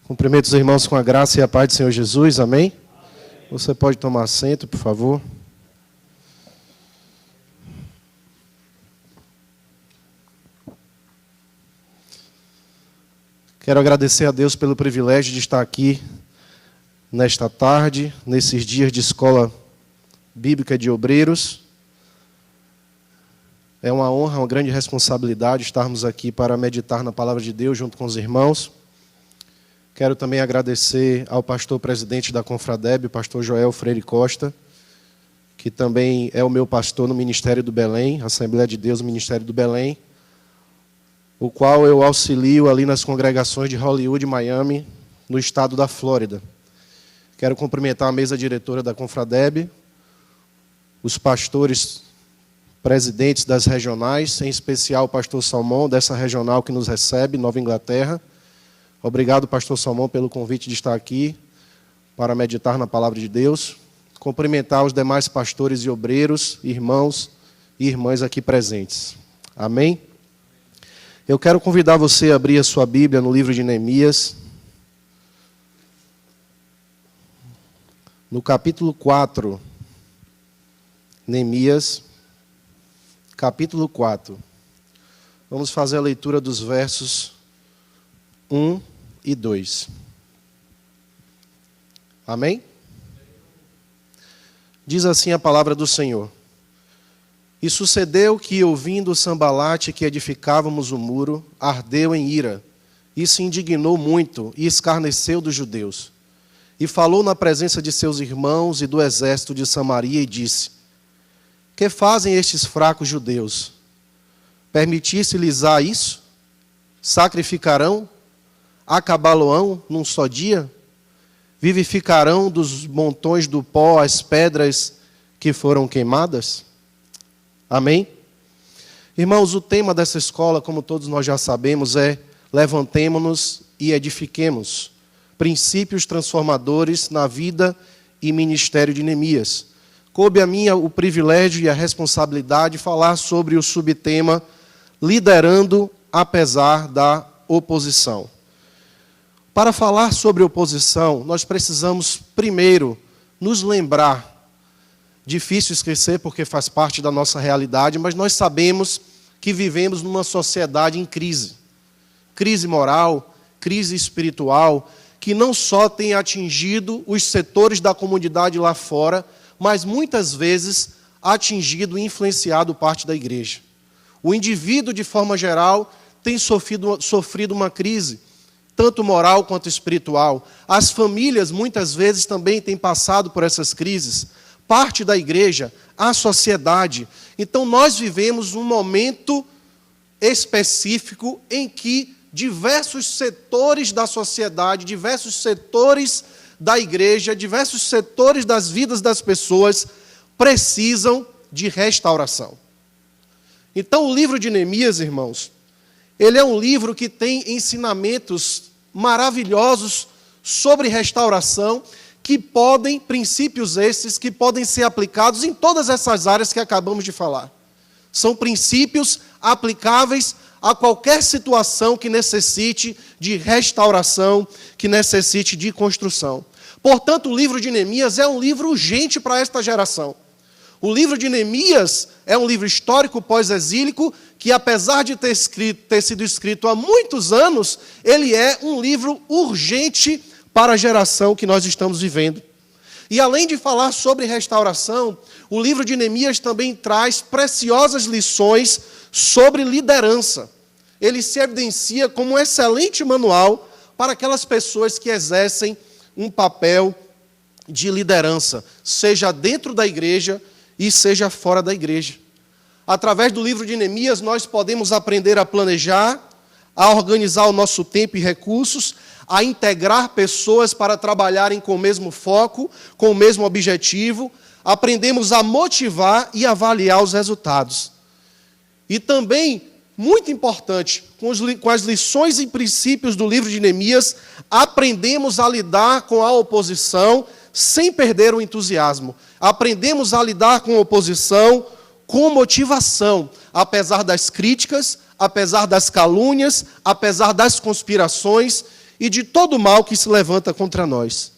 Cumprimento os irmãos com a graça e a paz do Senhor Jesus, amém? Você pode tomar assento, por favor. Quero agradecer a Deus pelo privilégio de estar aqui nesta tarde, nesses dias de escola bíblica de obreiros. É uma honra, uma grande responsabilidade estarmos aqui para meditar na palavra de Deus junto com os irmãos. Quero também agradecer ao pastor presidente da Confradeb, o pastor Joel Freire Costa, que também é o meu pastor no Ministério do Belém, Assembleia de Deus, Ministério do Belém, o qual eu auxilio ali nas congregações de Hollywood e Miami, no estado da Flórida. Quero cumprimentar a mesa diretora da Confradeb, os pastores presidentes das regionais, em especial o pastor Salmão, dessa regional que nos recebe, Nova Inglaterra. Obrigado, pastor Salmão, pelo convite de estar aqui para meditar na palavra de Deus. Cumprimentar os demais pastores e obreiros, irmãos e irmãs aqui presentes. Amém? Eu quero convidar você a abrir a sua Bíblia no livro de Neemias, no capítulo 4. Neemias, capítulo 4. Vamos fazer a leitura dos versos 1 e 2. Amém? Diz assim a palavra do Senhor. E sucedeu que, ouvindo Sambalate que edificávamos o muro, ardeu em ira, e se indignou muito, e escarneceu dos judeus. E falou na presença de seus irmãos e do exército de Samaria, e disse: Que fazem estes fracos judeus? Permitisse-lhes isso? Sacrificarão? Acabá-lo-ão num só dia? Vivificarão dos montões do pó as pedras que foram queimadas? Amém? Irmãos, o tema dessa escola, como todos nós já sabemos, é levantemo-nos e edifiquemos. Princípios transformadores na vida e ministério de Neemias. Coube a mim o privilégio e a responsabilidade de falar sobre o subtema liderando apesar da oposição. Para falar sobre oposição, nós precisamos primeiro nos lembrar, difícil esquecer porque faz parte da nossa realidade, mas nós sabemos que vivemos numa sociedade em crise. Crise moral, crise espiritual, que não só tem atingido os setores da comunidade lá fora, mas muitas vezes atingido e influenciado parte da igreja. O indivíduo, de forma geral, tem sofrido uma crise, tanto moral quanto espiritual. As famílias, muitas vezes, também têm passado por essas crises. Parte da igreja, a sociedade. Então, nós vivemos um momento específico em que diversos setores da sociedade, diversos setores da igreja, diversos setores das vidas das pessoas precisam de restauração. Então, o livro de Neemias, irmãos, ele é um livro que tem ensinamentos maravilhosos sobre restauração, princípios esses que podem ser aplicados em todas essas áreas que acabamos de falar. São princípios aplicáveis a qualquer situação que necessite de restauração, que necessite de construção. Portanto, o livro de Neemias é um livro urgente para esta geração. O livro de Neemias é um livro histórico pós-exílico que, apesar de ter sido escrito há muitos anos, ele é um livro urgente para a geração que nós estamos vivendo. E além de falar sobre restauração, o livro de Neemias também traz preciosas lições sobre liderança. Ele se evidencia como um excelente manual para aquelas pessoas que exercem um papel de liderança, seja dentro da igreja e seja fora da igreja. Através do livro de Neemias, nós podemos aprender a planejar, a organizar o nosso tempo e recursos, a integrar pessoas para trabalharem com o mesmo foco, com o mesmo objetivo. Aprendemos a motivar e avaliar os resultados. E também, muito importante, com as lições e princípios do livro de Neemias, aprendemos a lidar com a oposição sem perder o entusiasmo. Aprendemos a lidar com a oposição com motivação, apesar das críticas, apesar das calúnias, apesar das conspirações e de todo o mal que se levanta contra nós.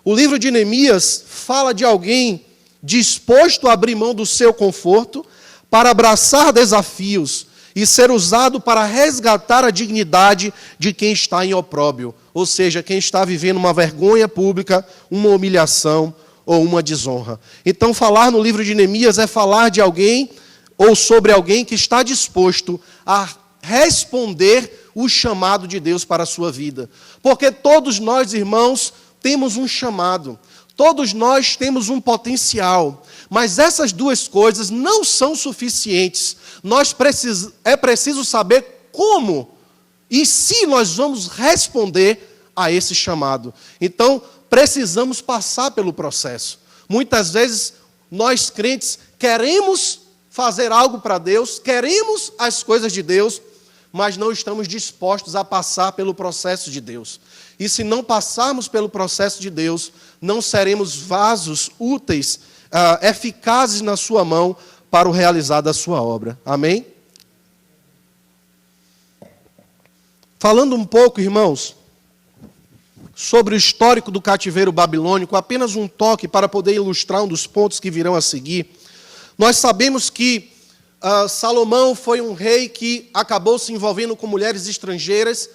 O livro de Neemias fala de alguém disposto a abrir mão do seu conforto para abraçar desafios e ser usado para resgatar a dignidade de quem está em opróbrio, ou seja, quem está vivendo uma vergonha pública, uma humilhação ou uma desonra. Então, falar no livro de Neemias é falar de alguém ou sobre alguém que está disposto a responder o chamado de Deus para a sua vida. Porque todos nós, irmãos, temos um chamado, todos nós temos um potencial, mas essas duas coisas não são suficientes. É preciso saber como e se nós vamos responder a esse chamado. Então, precisamos passar pelo processo. Muitas vezes, nós crentes queremos fazer algo para Deus, queremos as coisas de Deus, mas não estamos dispostos a passar pelo processo de Deus. E se não passarmos pelo processo de Deus, não seremos vasos úteis, eficazes na sua mão para o realizar da sua obra. Amém? Falando um pouco, irmãos, sobre o histórico do cativeiro babilônico, apenas um toque para poder ilustrar um dos pontos que virão a seguir. Nós sabemos que Salomão foi um rei que acabou se envolvendo com mulheres estrangeiras,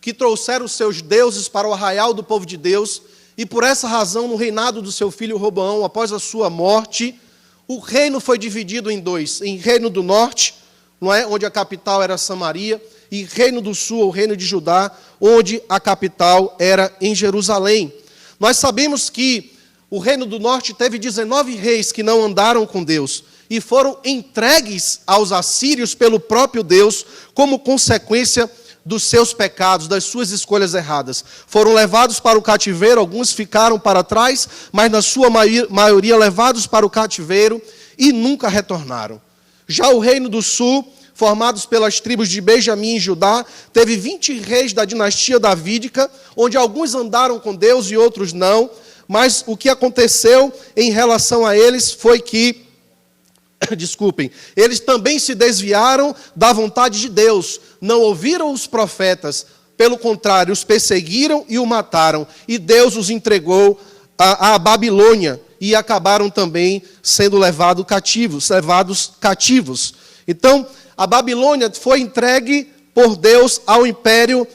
que trouxeram os seus deuses para o arraial do povo de Deus, e por essa razão, no reinado do seu filho Roboão, após a sua morte, o reino foi dividido em dois, em reino do norte, não é, onde a capital era Samaria, e reino do sul, o reino de Judá, onde a capital era em Jerusalém. Nós sabemos que o reino do norte teve 19 reis que não andaram com Deus e foram entregues aos assírios pelo próprio Deus como consequência dos seus pecados, das suas escolhas erradas. Foram levados para o cativeiro, alguns ficaram para trás, mas na sua maioria levados para o cativeiro e nunca retornaram. Já o reino do sul, formados pelas tribos de Benjamim e Judá, teve 20 reis da dinastia davídica, onde alguns andaram com Deus e outros não, mas o que aconteceu em relação a eles foi que, eles também se desviaram da vontade de Deus, não ouviram os profetas, pelo contrário, os perseguiram e o mataram, e Deus os entregou à Babilônia, e acabaram também sendo levados cativos. Então, a Babilônia foi entregue por Deus ao Império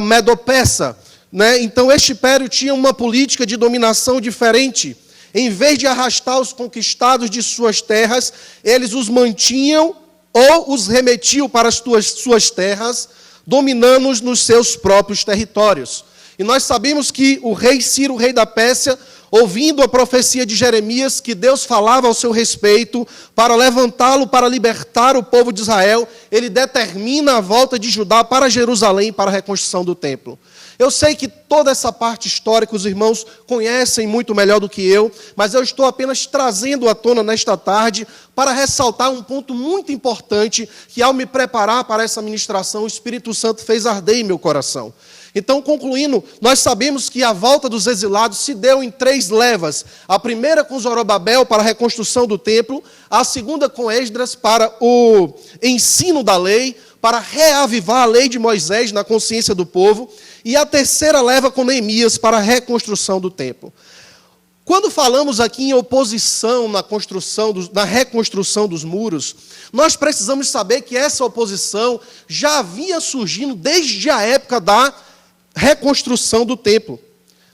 Medo-Persa, né? Então, este império tinha uma política de dominação diferente. Em vez de arrastar os conquistados de suas terras, eles os mantinham ou os remetiam para as suas terras, dominando-os nos seus próprios territórios. E nós sabemos que o rei Ciro, o rei da Pérsia, ouvindo a profecia de Jeremias, que Deus falava ao seu respeito, para levantá-lo, para libertar o povo de Israel, ele determina a volta de Judá para Jerusalém, para a reconstrução do templo. Eu sei que toda essa parte histórica os irmãos conhecem muito melhor do que eu, mas eu estou apenas trazendo à tona nesta tarde para ressaltar um ponto muito importante que, ao me preparar para essa ministração, o Espírito Santo fez arder em meu coração. Então, concluindo, nós sabemos que a volta dos exilados se deu em 3 levas. A primeira com Zorobabel para a reconstrução do templo, a segunda com Esdras para o ensino da lei, para reavivar a lei de Moisés na consciência do povo, e a terceira leva com Neemias para a reconstrução do templo. Quando falamos aqui em oposição na reconstrução dos muros, nós precisamos saber que essa oposição já vinha surgindo desde a época da reconstrução do templo.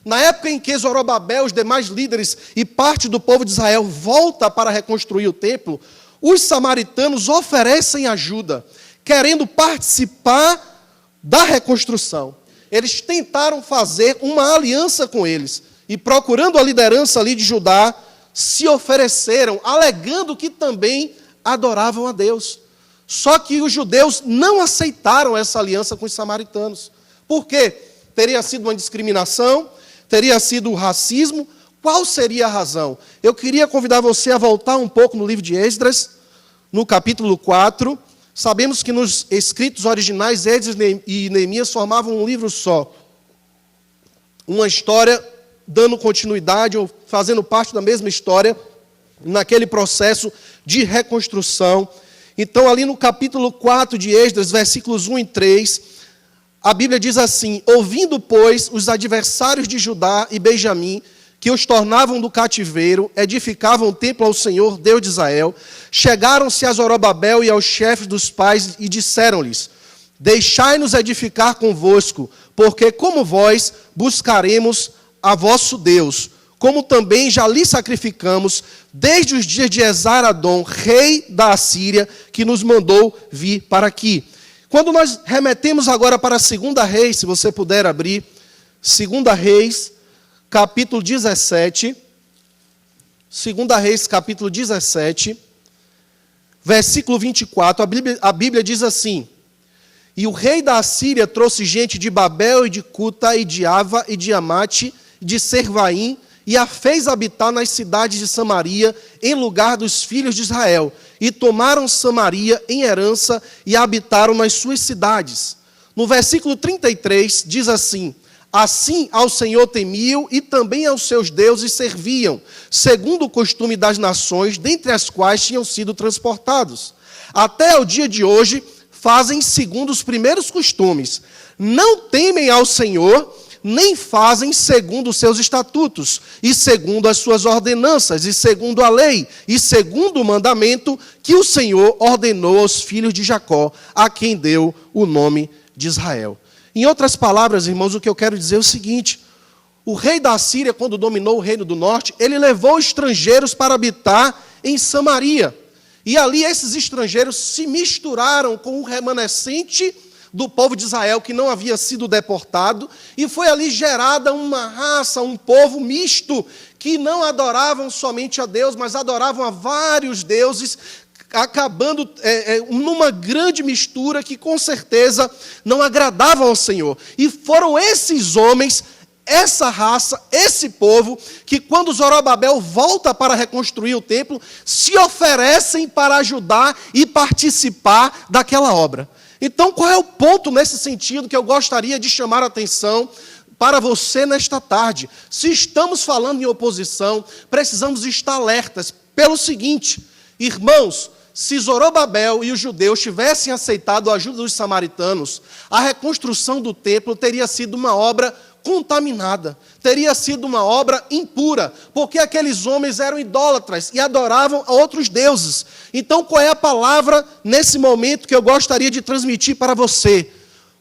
Na época em que Zorobabel, os demais líderes e parte do povo de Israel volta para reconstruir o templo, os samaritanos oferecem ajuda, querendo participar da reconstrução. Eles tentaram fazer uma aliança com eles e, procurando a liderança ali de Judá, se ofereceram, alegando que também adoravam a Deus. Só que os judeus não aceitaram essa aliança com os samaritanos. Por quê? Teria sido uma discriminação? Teria sido racismo? Qual seria a razão? Eu queria convidar você a voltar um pouco no livro de Esdras, no capítulo 4. Sabemos que nos escritos originais, Esdras e Neemias formavam um livro só. Uma história dando continuidade, ou fazendo parte da mesma história, naquele processo de reconstrução. Então, ali no capítulo 4 de Esdras, versículos 1 e 3, A Bíblia diz assim: ouvindo, pois, os adversários de Judá e Benjamim, que os tornavam do cativeiro, edificavam o templo ao Senhor, Deus de Israel, chegaram-se a Zorobabel e aos chefes dos pais e disseram-lhes: deixai-nos edificar convosco, porque como vós buscaremos a vosso Deus, como também já lhe sacrificamos desde os dias de Esar-Adom, rei da Assíria, que nos mandou vir para aqui. Quando nós remetemos agora para a 2 Reis, se você puder abrir, 2 Reis, capítulo 17, 2 Reis, capítulo 17, versículo 24, a Bíblia diz assim: e o rei da Assíria trouxe gente de Babel e de Cuta e de Ava e de Amate e de Servaim e a fez habitar nas cidades de Samaria em lugar dos filhos de Israel. E tomaram Samaria em herança e habitaram nas suas cidades. No versículo 33 diz assim: assim ao Senhor temiam e também aos seus deuses serviam, segundo o costume das nações, dentre as quais tinham sido transportados. Até o dia de hoje fazem segundo os primeiros costumes. Não temem ao Senhor, nem fazem segundo os seus estatutos, e segundo as suas ordenanças, e segundo a lei, e segundo o mandamento que o Senhor ordenou aos filhos de Jacó, a quem deu o nome de Israel. Em outras palavras, irmãos, o que eu quero dizer é o seguinte: o rei da Assíria, quando dominou o reino do norte, ele levou estrangeiros para habitar em Samaria. E ali esses estrangeiros se misturaram com o remanescente do povo de Israel que não havia sido deportado, e foi ali gerada uma raça, um povo misto, que não adoravam somente a Deus, mas adoravam a vários deuses, acabando numa grande mistura que com certeza não agradavam ao Senhor. E foram esses homens, essa raça, esse povo, que quando Zorobabel volta para reconstruir o templo, se oferecem para ajudar e participar daquela obra. Então, qual é o ponto nesse sentido que eu gostaria de chamar a atenção para você nesta tarde? Se estamos falando em oposição, precisamos estar alertas pelo seguinte: irmãos, se Zorobabel e os judeus tivessem aceitado a ajuda dos samaritanos, a reconstrução do templo teria sido uma obra contaminada, teria sido uma obra impura, porque aqueles homens eram idólatras e adoravam a outros deuses. Então, qual é a palavra nesse momento que eu gostaria de transmitir para você?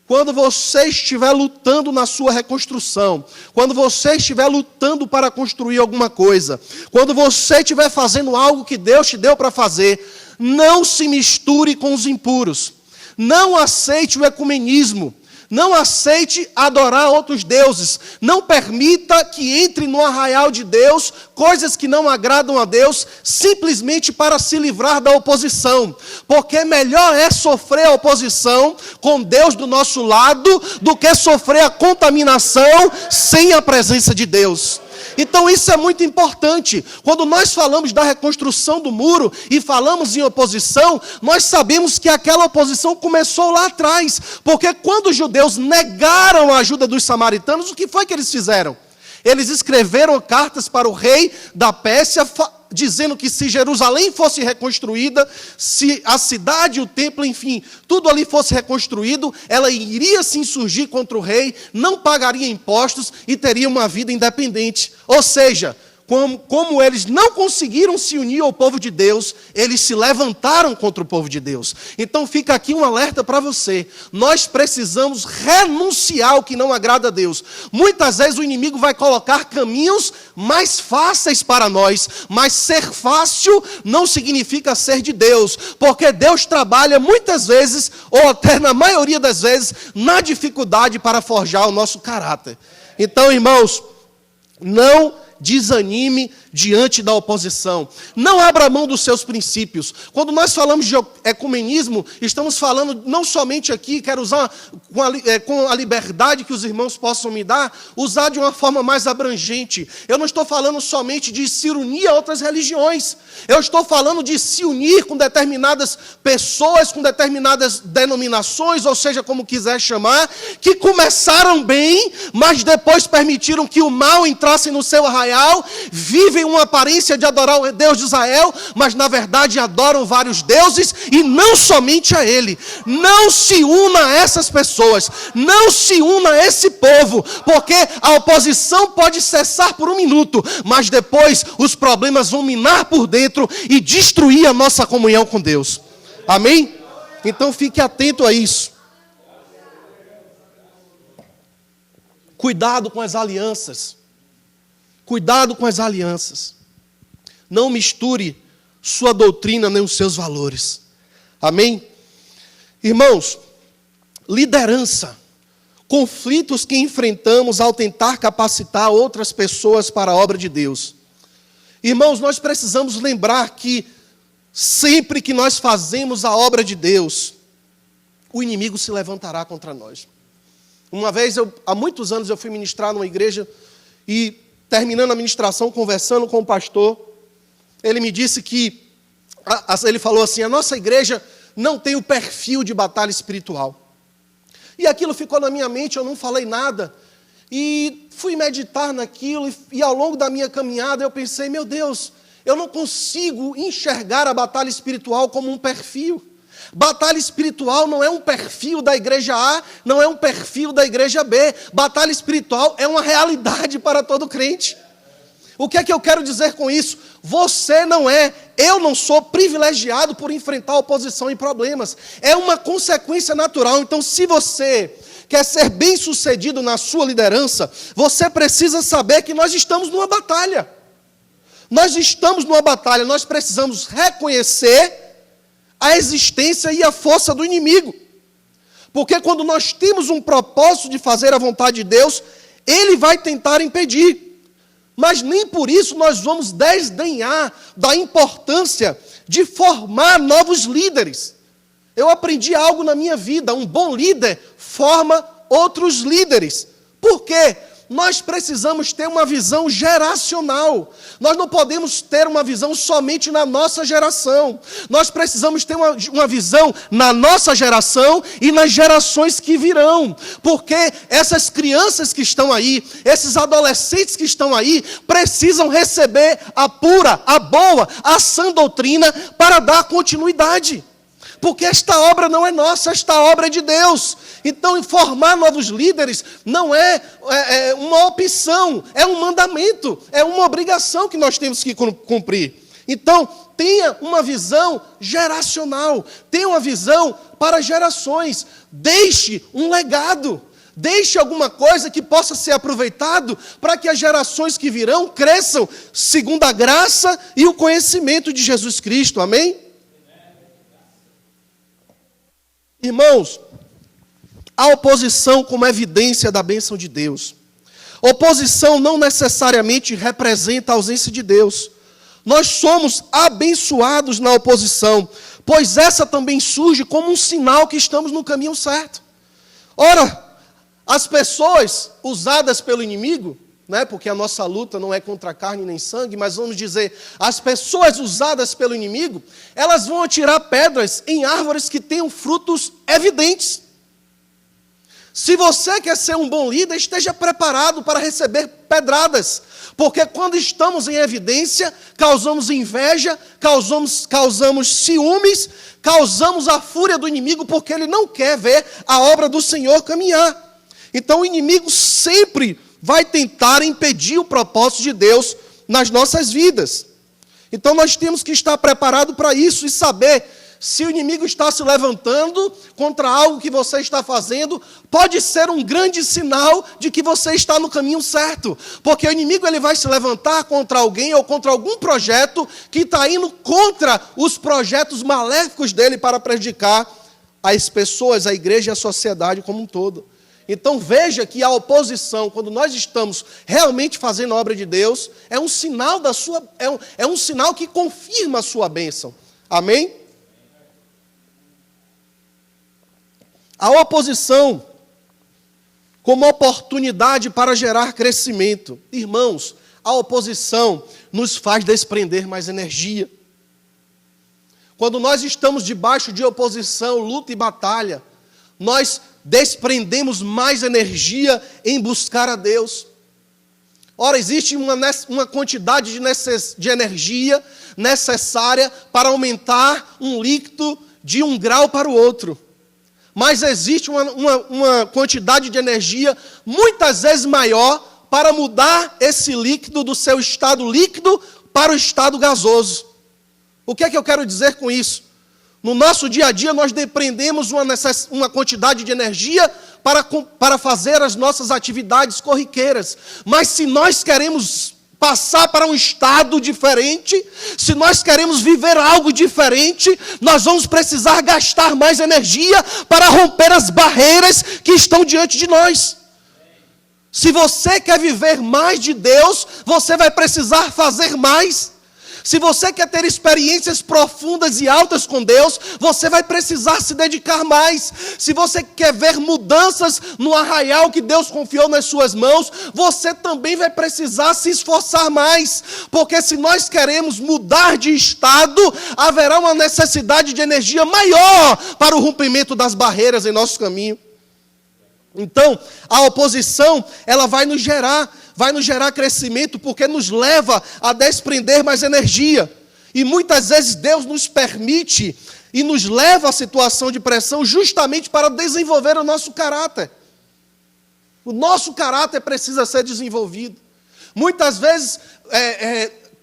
Quando você estiver lutando na sua reconstrução, quando você estiver lutando para construir alguma coisa, quando você estiver fazendo algo que Deus te deu para fazer, não se misture com os impuros. Não aceite o ecumenismo. Não aceite adorar outros deuses. Não permita que entre no arraial de Deus coisas que não agradam a Deus, simplesmente para se livrar da oposição. Porque melhor é sofrer a oposição com Deus do nosso lado do que sofrer a contaminação sem a presença de Deus. Então isso é muito importante. Quando nós falamos da reconstrução do muro e falamos em oposição, nós sabemos que aquela oposição começou lá atrás. Porque quando os judeus negaram a ajuda dos samaritanos, o que foi que eles fizeram? Eles escreveram cartas para o rei da Pérsia, dizendo que se Jerusalém fosse reconstruída, se a cidade, o templo, enfim, tudo ali fosse reconstruído, ela iria se insurgir contra o rei, não pagaria impostos e teria uma vida independente. Ou seja, como eles não conseguiram se unir ao povo de Deus, eles se levantaram contra o povo de Deus. Então fica aqui um alerta para você. Nós precisamos renunciar ao que não agrada a Deus. Muitas vezes o inimigo vai colocar caminhos mais fáceis para nós, mas ser fácil não significa ser de Deus, porque Deus trabalha muitas vezes, ou até na maioria das vezes, na dificuldade para forjar o nosso caráter. Então, irmãos, não desanime diante da oposição. Não abra mão dos seus princípios. Quando nós falamos de ecumenismo, estamos falando não somente aqui, quero usar com a liberdade que os irmãos possam me dar, usar de uma forma mais abrangente. Eu não estou falando somente de se unir a outras religiões. Eu estou falando de se unir com determinadas pessoas, com determinadas denominações, ou seja, como quiser chamar, que começaram bem, mas depois permitiram que o mal entrasse no seu arraial Baal, vivem uma aparência de adorar o Deus de Israel, mas na verdade adoram vários deuses e não somente a Ele. Não se una a essas pessoas, não se una a esse povo, porque a oposição pode cessar por um minuto, mas depois os problemas vão minar por dentro e destruir a nossa comunhão com Deus. Amém? Então fique atento a isso. Cuidado com as alianças. Cuidado com as alianças. Não misture sua doutrina nem os seus valores. Amém? Irmãos, liderança. Conflitos que enfrentamos ao tentar capacitar outras pessoas para a obra de Deus. Irmãos, nós precisamos lembrar que sempre que nós fazemos a obra de Deus, o inimigo se levantará contra nós. Uma vez, há muitos anos, eu fui ministrar numa igreja e, terminando a ministração, conversando com o pastor, ele me disse que, ele falou assim, a nossa igreja não tem o perfil de batalha espiritual. E aquilo ficou na minha mente, eu não falei nada. E fui meditar naquilo e ao longo da minha caminhada eu pensei, meu Deus, eu não consigo enxergar a batalha espiritual como um perfil. Batalha espiritual não é um perfil da igreja A, não é um perfil da igreja B. Batalha espiritual é uma realidade para todo crente. O que é que eu quero dizer com isso? Você não é, eu não sou privilegiado por enfrentar oposição e problemas. É uma consequência natural. Então, se você quer ser bem-sucedido na sua liderança, você precisa saber que nós estamos numa batalha. Nós estamos numa batalha, nós precisamos reconhecer a existência e a força do inimigo. Porque quando nós temos um propósito de fazer a vontade de Deus, ele vai tentar impedir. Mas nem por isso nós vamos desdenhar da importância de formar novos líderes. Eu aprendi algo na minha vida, um bom líder forma outros líderes. Por quê? Nós precisamos ter uma visão geracional. Nós não podemos ter uma visão somente na nossa geração. Nós precisamos ter uma visão na nossa geração e nas gerações que virão. Porque essas crianças que estão aí, esses adolescentes que estão aí, precisam receber a pura, a boa, a sã doutrina para dar continuidade. Porque esta obra não é nossa, esta obra é de Deus. Então, formar novos líderes não é uma opção, é um mandamento, é uma obrigação que nós temos que cumprir. Então, tenha uma visão geracional, tenha uma visão para gerações, deixe um legado, deixe alguma coisa que possa ser aproveitado para que as gerações que virão cresçam segundo a graça e o conhecimento de Jesus Cristo, amém? Irmãos, a oposição como evidência da bênção de Deus. Oposição não necessariamente representa a ausência de Deus. Nós somos abençoados na oposição, pois essa também surge como um sinal que estamos no caminho certo. Ora, as pessoas usadas pelo inimigo, porque a nossa luta não é contra carne nem sangue, mas vamos dizer, as pessoas usadas pelo inimigo, elas vão atirar pedras em árvores que tenham frutos evidentes. Se você quer ser um bom líder, esteja preparado para receber pedradas, porque quando estamos em evidência, causamos inveja, causamos ciúmes, causamos a fúria do inimigo, porque ele não quer ver a obra do Senhor caminhar. Então o inimigo sempre vai tentar impedir o propósito de Deus nas nossas vidas. Então nós temos que estar preparados para isso e saber se o inimigo está se levantando contra algo que você está fazendo, pode ser um grande sinal de que você está no caminho certo. Porque o inimigo ele vai se levantar contra alguém ou contra algum projeto que está indo contra os projetos maléficos dele para prejudicar as pessoas, a igreja e a sociedade como um todo. Então veja que a oposição, quando nós estamos realmente fazendo a obra de Deus, é um sinal é um sinal que confirma a sua bênção. Amém? A oposição como oportunidade para gerar crescimento. Irmãos, a oposição nos faz desprender mais energia. Quando nós estamos debaixo de oposição, luta e batalha, nós desprendemos mais energia em buscar a Deus. Ora, existe uma quantidade de energia necessária para aumentar um líquido de 1 grau para o outro. Mas existe uma quantidade de energia muitas vezes maior para mudar esse líquido do seu estado líquido para o estado gasoso. O que é que eu quero dizer com isso? No nosso dia a dia, nós dependemos uma quantidade de energia para fazer as nossas atividades corriqueiras. Mas se nós queremos passar para um estado diferente, se nós queremos viver algo diferente, nós vamos precisar gastar mais energia para romper as barreiras que estão diante de nós. Se você quer viver mais de Deus, você vai precisar fazer mais. Se você quer ter experiências profundas e altas com Deus, você vai precisar se dedicar mais. Se você quer ver mudanças no arraial que Deus confiou nas suas mãos, você também vai precisar se esforçar mais. Porque se nós queremos mudar de estado, haverá uma necessidade de energia maior para o rompimento das barreiras em nosso caminho. Então, a oposição, ela vai nos gerar crescimento, porque nos leva a desprender mais energia. E muitas vezes Deus nos permite e nos leva à situação de pressão justamente para desenvolver o nosso caráter. O nosso caráter precisa ser desenvolvido. Muitas vezes,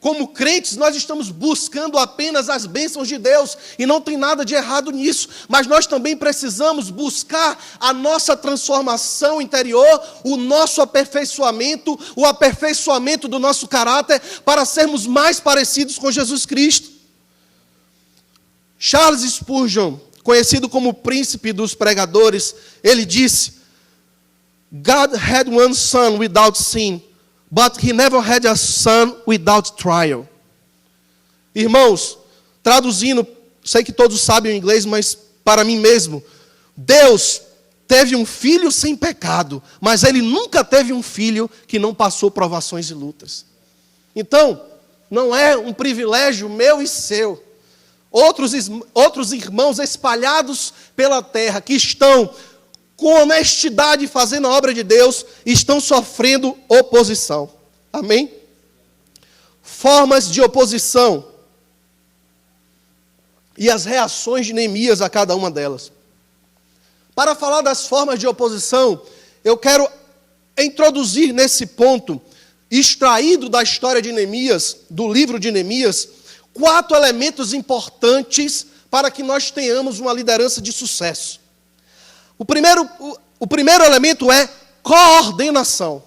como crentes, nós estamos buscando apenas as bênçãos de Deus, e não tem nada de errado nisso, mas nós também precisamos buscar a nossa transformação interior, o nosso aperfeiçoamento, o aperfeiçoamento do nosso caráter, para sermos mais parecidos com Jesus Cristo. Charles Spurgeon, conhecido como o príncipe dos pregadores, ele disse: God had one son without sin, but he never had a son without trial. Irmãos, traduzindo, sei que todos sabem o inglês, mas para mim mesmo, Deus teve um filho sem pecado, mas Ele nunca teve um filho que não passou provações e lutas. Então, não é um privilégio meu e seu. Outros irmãos espalhados pela terra, que estão com honestidade fazendo a obra de Deus, estão sofrendo oposição. Amém? Formas de oposição e as reações de Neemias a cada uma delas. Para falar das formas de oposição, eu quero introduzir nesse ponto, extraído da história de Neemias, do livro de Neemias, 4 elementos importantes para que nós tenhamos uma liderança de sucesso. O primeiro elemento é coordenação.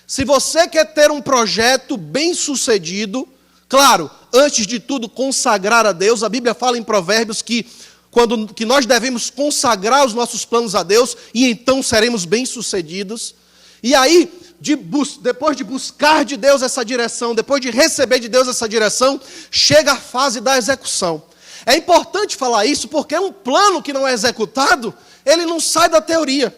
Se você quer ter um projeto bem sucedido, claro, antes de tudo consagrar a Deus, a Bíblia fala em Provérbios que nós devemos consagrar os nossos planos a Deus, e então seremos bem sucedidos. E aí, depois de buscar de Deus essa direção, depois de receber de Deus essa direção, chega a fase da execução. É importante falar isso, porque um plano que não é executado, ele não sai da teoria.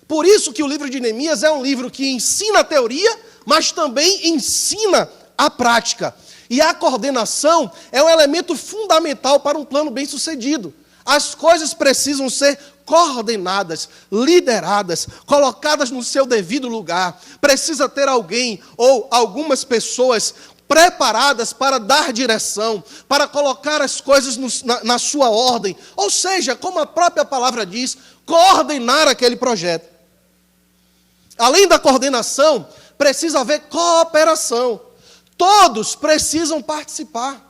Por isso que o livro de Neemias é um livro que ensina a teoria, mas também ensina a prática. E a coordenação é um elemento fundamental para um plano bem-sucedido. As coisas precisam ser coordenadas, lideradas, colocadas no seu devido lugar. Precisa ter alguém ou algumas pessoas preparadas para dar direção, para colocar as coisas na sua ordem. Ou seja, como a própria palavra diz, coordenar aquele projeto. Além da coordenação, precisa haver cooperação. Todos precisam participar.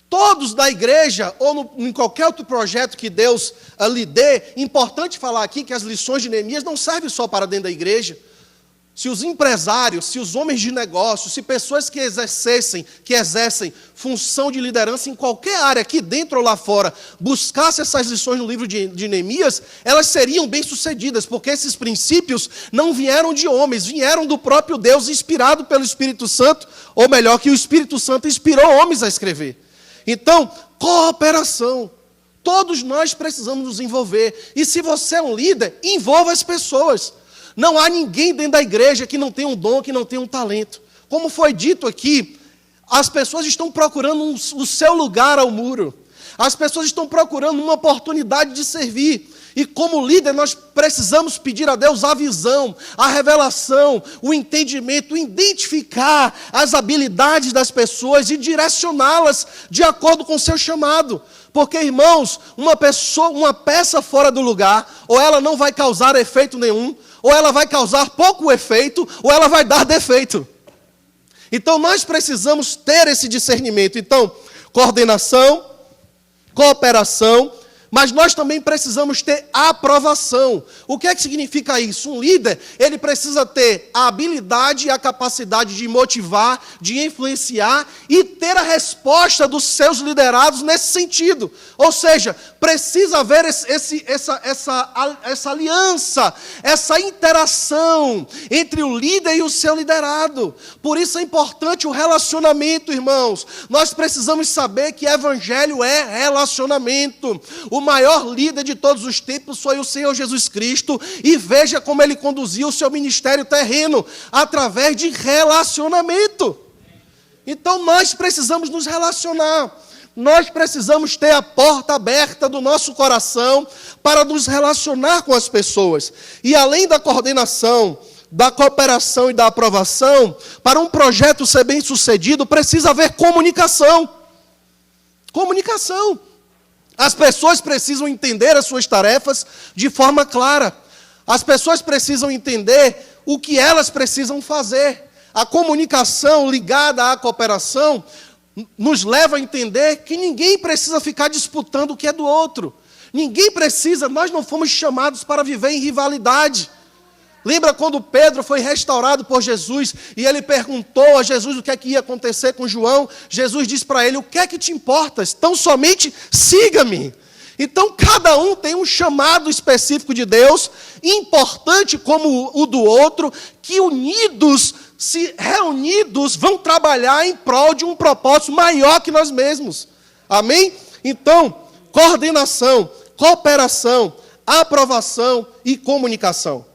Todos da igreja, ou em qualquer outro projeto que Deus lhe dê. Importante falar aqui que as lições de Neemias não servem só para dentro da igreja. Se os empresários, se os homens de negócio, se pessoas que exercem função de liderança em qualquer área, aqui dentro ou lá fora, buscassem essas lições no livro de Neemias, elas seriam bem-sucedidas, porque esses princípios não vieram de homens, vieram do próprio Deus, inspirado pelo Espírito Santo, ou melhor, que o Espírito Santo inspirou homens a escrever. Então, cooperação. Todos nós precisamos nos envolver. E se você é um líder, envolva as pessoas. Não há ninguém dentro da igreja que não tenha um dom, que não tenha um talento. Como foi dito aqui, as pessoas estão procurando o seu lugar ao muro. As pessoas estão procurando uma oportunidade de servir. E como líder, nós precisamos pedir a Deus a visão, a revelação, o entendimento, identificar as habilidades das pessoas e direcioná-las de acordo com o seu chamado. Porque, irmãos, uma peça fora do lugar, ou ela não vai causar efeito nenhum, ou ela vai causar pouco efeito, ou ela vai dar defeito. Então, nós precisamos ter esse discernimento. Então, coordenação, cooperação, mas nós também precisamos ter aprovação. O que é que significa isso? Um líder, ele precisa ter a habilidade e a capacidade de motivar, de influenciar e ter a resposta dos seus liderados nesse sentido. Ou seja, precisa haver essa aliança, essa interação entre o líder e o seu liderado. Por isso é importante o relacionamento, irmãos. Nós precisamos saber que evangelho é relacionamento. O maior líder de todos os tempos foi o Senhor Jesus Cristo, e veja como ele conduziu o seu ministério terreno, através de relacionamento. Então nós precisamos nos relacionar, nós precisamos ter a porta aberta do nosso coração para nos relacionar com as pessoas. E além da coordenação, da cooperação e da aprovação, para um projeto ser bem sucedido, precisa haver comunicação. Comunicação. As pessoas precisam entender as suas tarefas de forma clara. As pessoas precisam entender o que elas precisam fazer. A comunicação ligada à cooperação nos leva a entender que ninguém precisa ficar disputando o que é do outro. Ninguém precisa, nós não fomos chamados para viver em rivalidade. Lembra quando Pedro foi restaurado por Jesus e ele perguntou a Jesus o que é que ia acontecer com João? Jesus disse para ele: o que é que te importas? Tão somente siga-me. Então cada um tem um chamado específico de Deus, importante como o do outro, que unidos, se reunidos, vão trabalhar em prol de um propósito maior que nós mesmos. Amém? Então, coordenação, cooperação, aprovação e comunicação.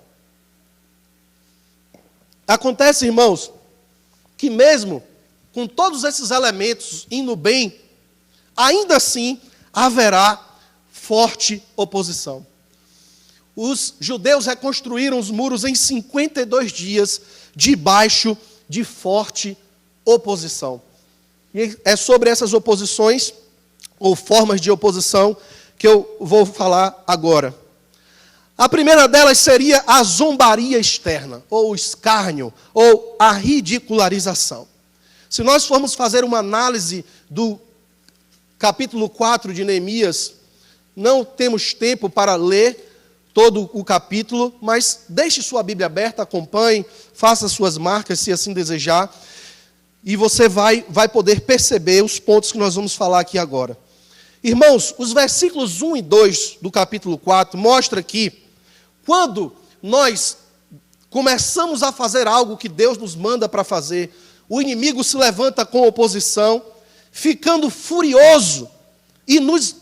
Acontece, irmãos, que mesmo com todos esses elementos indo bem, ainda assim haverá forte oposição. Os judeus reconstruíram os muros em 52 dias, debaixo de forte oposição. E é sobre essas oposições, ou formas de oposição, que eu vou falar agora. A primeira delas seria a zombaria externa, ou o escárnio, ou a ridicularização. Se nós formos fazer uma análise do capítulo 4 de Neemias, não temos tempo para ler todo o capítulo, mas deixe sua Bíblia aberta, acompanhe, faça suas marcas, se assim desejar, e você vai poder perceber os pontos que nós vamos falar aqui agora. Irmãos, os versículos 1 e 2 do capítulo 4 mostram que, quando nós começamos a fazer algo que Deus nos manda para fazer, o inimigo se levanta com oposição, ficando furioso e nos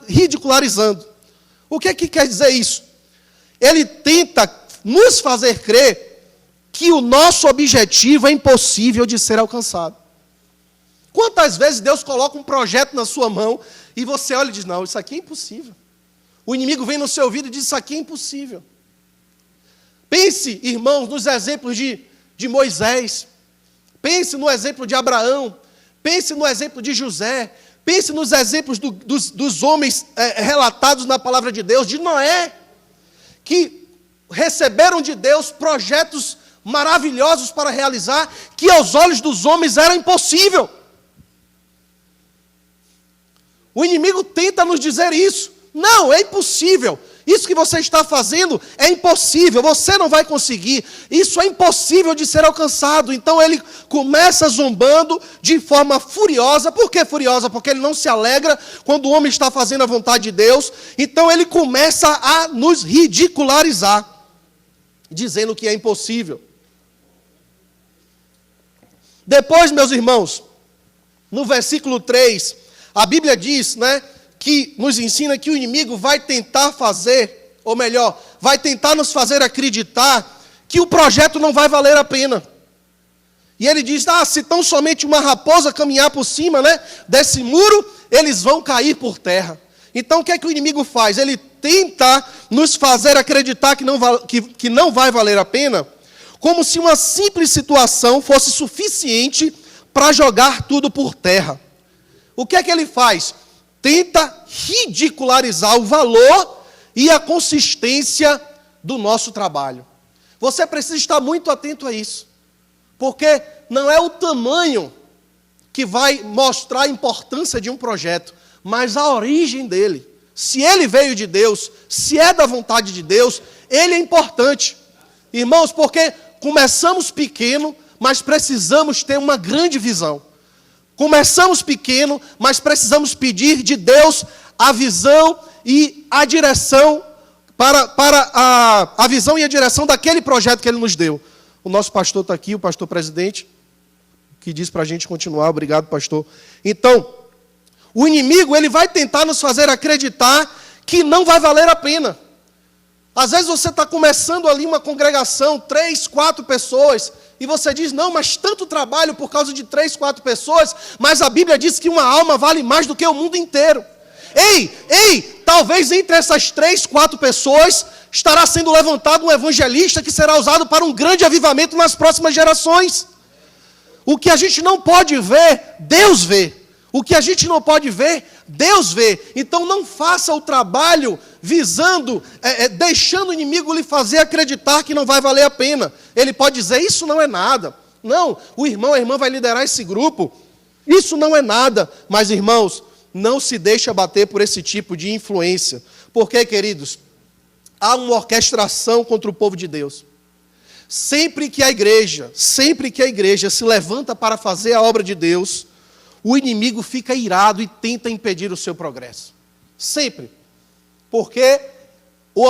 ridicularizando. O que é que quer dizer isso? Ele tenta nos fazer crer que o nosso objetivo é impossível de ser alcançado. Quantas vezes Deus coloca um projeto na sua mão e você olha e diz: não, isso aqui é impossível. O inimigo vem no seu ouvido e diz: isso aqui é impossível. Pense, irmãos, nos exemplos de Moisés. Pense no exemplo de Abraão. Pense no exemplo de José. Pense nos exemplos dos homens relatados na palavra de Deus, de Noé, que receberam de Deus projetos maravilhosos para realizar, que aos olhos dos homens era impossível. O inimigo tenta nos dizer isso. Não, é impossível. Isso que você está fazendo é impossível, você não vai conseguir. Isso é impossível de ser alcançado. Então ele começa zombando de forma furiosa. Por que furiosa? Porque ele não se alegra quando o homem está fazendo a vontade de Deus. Então ele começa a nos ridicularizar, dizendo que é impossível. Depois, meus irmãos, no versículo 3, a Bíblia diz, que nos ensina que o inimigo vai tentar fazer, ou melhor, vai tentar nos fazer acreditar que o projeto não vai valer a pena. E ele diz: se tão somente uma raposa caminhar por cima desse muro, eles vão cair por terra. Então o que é que o inimigo faz? Ele tenta nos fazer acreditar que não vai valer a pena, como se uma simples situação fosse suficiente para jogar tudo por terra. O que é que ele faz? Tenta ridicularizar o valor e a consistência do nosso trabalho. Você precisa estar muito atento a isso, porque não é o tamanho que vai mostrar a importância de um projeto, mas a origem dele. Se ele veio de Deus, se é da vontade de Deus, ele é importante. Irmãos, porque começamos pequeno, mas precisamos ter uma grande visão. Começamos pequeno, mas precisamos pedir de Deus a visão e a direção para a visão e a direção daquele projeto que Ele nos deu. O nosso pastor está aqui, o pastor presidente, que diz para a gente continuar. Obrigado, pastor. Então, o inimigo ele vai tentar nos fazer acreditar que não vai valer a pena. Às vezes você está começando ali uma congregação, 3, 4 pessoas, e você diz, não, mas tanto trabalho por causa de 3, 4 pessoas, mas a Bíblia diz que uma alma vale mais do que o mundo inteiro. Ei, talvez entre essas 3, 4 pessoas estará sendo levantado um evangelista que será usado para um grande avivamento nas próximas gerações. O que a gente não pode ver, Deus vê. O que a gente não pode ver, Deus vê. Então não faça o trabalho visando, deixando o inimigo lhe fazer acreditar que não vai valer a pena. Ele pode dizer, isso não é nada. Não, o irmão, a irmã vai liderar esse grupo. Isso não é nada. Mas, irmãos, não se deixe abater por esse tipo de influência. Porque, queridos, há uma orquestração contra o povo de Deus. Sempre que a igreja se levanta para fazer a obra de Deus, o inimigo fica irado e tenta impedir o seu progresso. Sempre. Porque o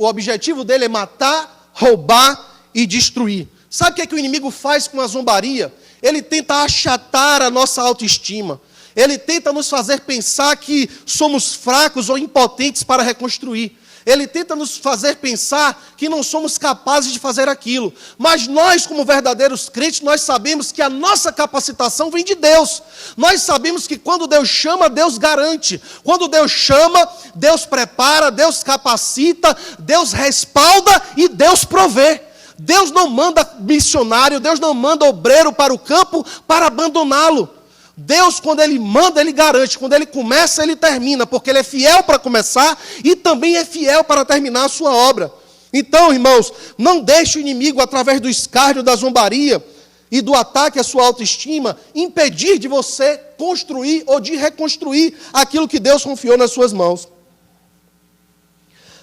objetivo dele é matar, roubar e destruir. Sabe o que o inimigo faz com a zombaria? Ele tenta achatar a nossa autoestima. Ele tenta nos fazer pensar que somos fracos ou impotentes para reconstruir. Ele tenta nos fazer pensar que não somos capazes de fazer aquilo. Mas nós, como verdadeiros crentes, nós sabemos que a nossa capacitação vem de Deus. Nós sabemos que quando Deus chama, Deus garante. Quando Deus chama, Deus prepara, Deus capacita, Deus respalda e Deus provê. Deus não manda missionário, Deus não manda obreiro para o campo para abandoná-lo. Deus, quando Ele manda, Ele garante. Quando Ele começa, Ele termina. Porque Ele é fiel para começar e também é fiel para terminar a sua obra. Então, irmãos, não deixe o inimigo, através do escárnio, da zombaria e do ataque à sua autoestima, impedir de você construir ou de reconstruir aquilo que Deus confiou nas suas mãos.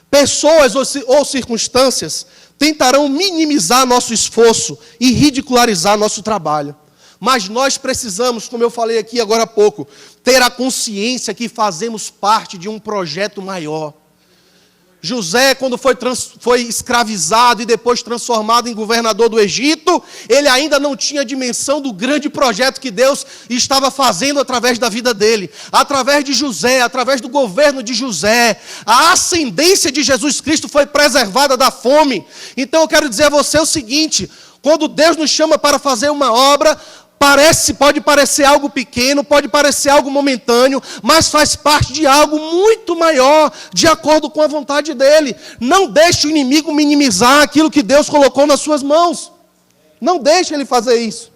Pessoas ou circunstâncias tentarão minimizar nosso esforço e ridicularizar nosso trabalho. Mas nós precisamos, como eu falei aqui agora há pouco, ter a consciência que fazemos parte de um projeto maior. José, quando foi escravizado e depois transformado em governador do Egito, ele ainda não tinha dimensão do grande projeto que Deus estava fazendo através da vida dele. Através de José, através do governo de José, a ascendência de Jesus Cristo foi preservada da fome. Então eu quero dizer a você o seguinte, quando Deus nos chama para fazer uma obra, pode parecer algo pequeno, pode parecer algo momentâneo, mas faz parte de algo muito maior, de acordo com a vontade dele. Não deixe o inimigo minimizar aquilo que Deus colocou nas suas mãos. Não deixe ele fazer isso.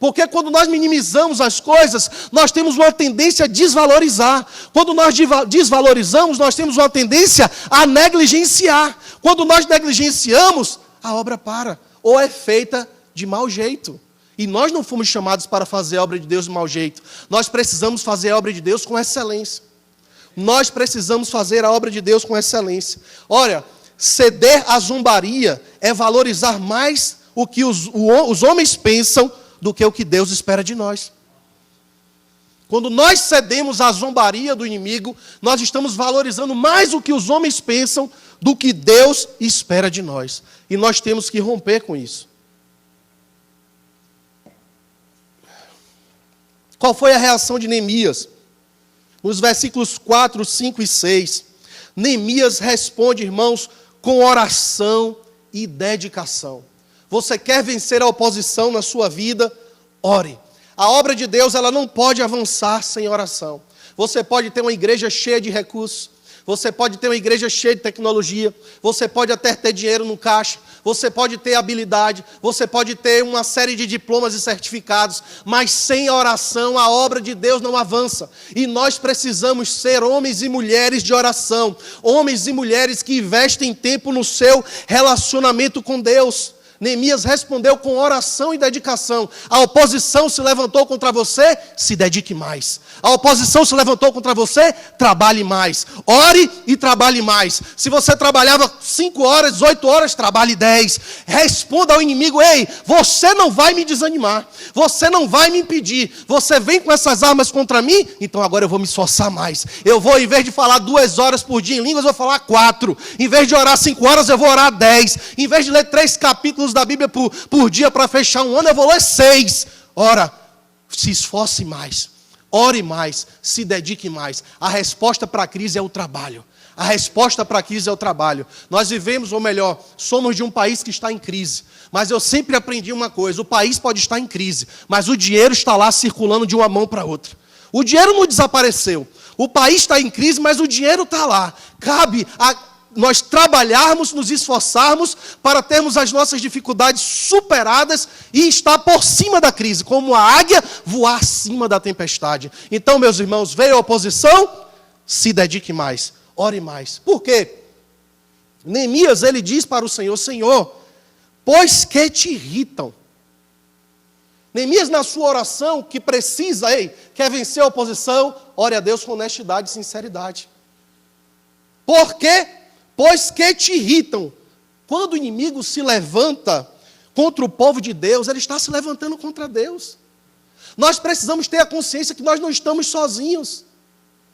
Porque quando nós minimizamos as coisas, nós temos uma tendência a desvalorizar. Quando nós desvalorizamos, nós temos uma tendência a negligenciar. Quando nós negligenciamos, a obra para, ou é feita de mau jeito. E nós não fomos chamados para fazer a obra de Deus de mau jeito. Nós precisamos fazer a obra de Deus com excelência. Nós precisamos fazer a obra de Deus com excelência. Olha, ceder à zombaria é valorizar mais o que os homens pensam do que o que Deus espera de nós. Quando nós cedemos à zombaria do inimigo, nós estamos valorizando mais o que os homens pensam do que Deus espera de nós. E nós temos que romper com isso. Qual foi a reação de Neemias? Nos versículos 4, 5 e 6. Neemias responde, irmãos, com oração e dedicação. Você quer vencer a oposição na sua vida? Ore. A obra de Deus, ela não pode avançar sem oração. Você pode ter uma igreja cheia de recursos. Você pode ter uma igreja cheia de tecnologia, você pode até ter dinheiro no caixa, você pode ter habilidade, você pode ter uma série de diplomas e certificados, mas sem a oração a obra de Deus não avança. E nós precisamos ser homens e mulheres de oração, homens e mulheres que investem tempo no seu relacionamento com Deus. Neemias respondeu com oração e dedicação. A oposição se levantou contra você, se dedique mais. A oposição se levantou contra você, trabalhe mais. Ore e trabalhe mais. Se você trabalhava 5 horas, 8 horas, trabalhe 10. Responda ao inimigo: ei, você não vai me desanimar, você não vai me impedir. Você vem com essas armas contra mim, então agora eu vou me esforçar mais. Eu vou, em vez de falar 2 horas por dia em línguas, eu vou falar 4. Em vez de orar 5 horas, eu vou orar 10. Em vez de ler 3 capítulos da Bíblia por dia para fechar um ano, eu vou ler 6. Ora, se esforce mais, ore mais, se dedique mais. A resposta para a crise é o trabalho. A resposta para a crise é o trabalho. Nós vivemos, ou melhor, somos de um país que está em crise. Mas eu sempre aprendi uma coisa: o país pode estar em crise, mas o dinheiro está lá circulando de uma mão para outra. O dinheiro não desapareceu. O país está em crise, mas o dinheiro está lá. Cabe a nós trabalharmos, nos esforçarmos para termos as nossas dificuldades superadas e estar por cima da crise, como a águia voar acima da tempestade. Então, meus irmãos, veio a oposição, se dedique mais, ore mais. Por quê? Neemias, ele diz para o Senhor: Senhor, pois que te irritam. Neemias, na sua oração, que precisa, quer vencer a oposição, ore a Deus com honestidade e sinceridade. Por quê? Pois que te irritam. Quando o inimigo se levanta contra o povo de Deus, ele está se levantando contra Deus. Nós precisamos ter a consciência que nós não estamos sozinhos.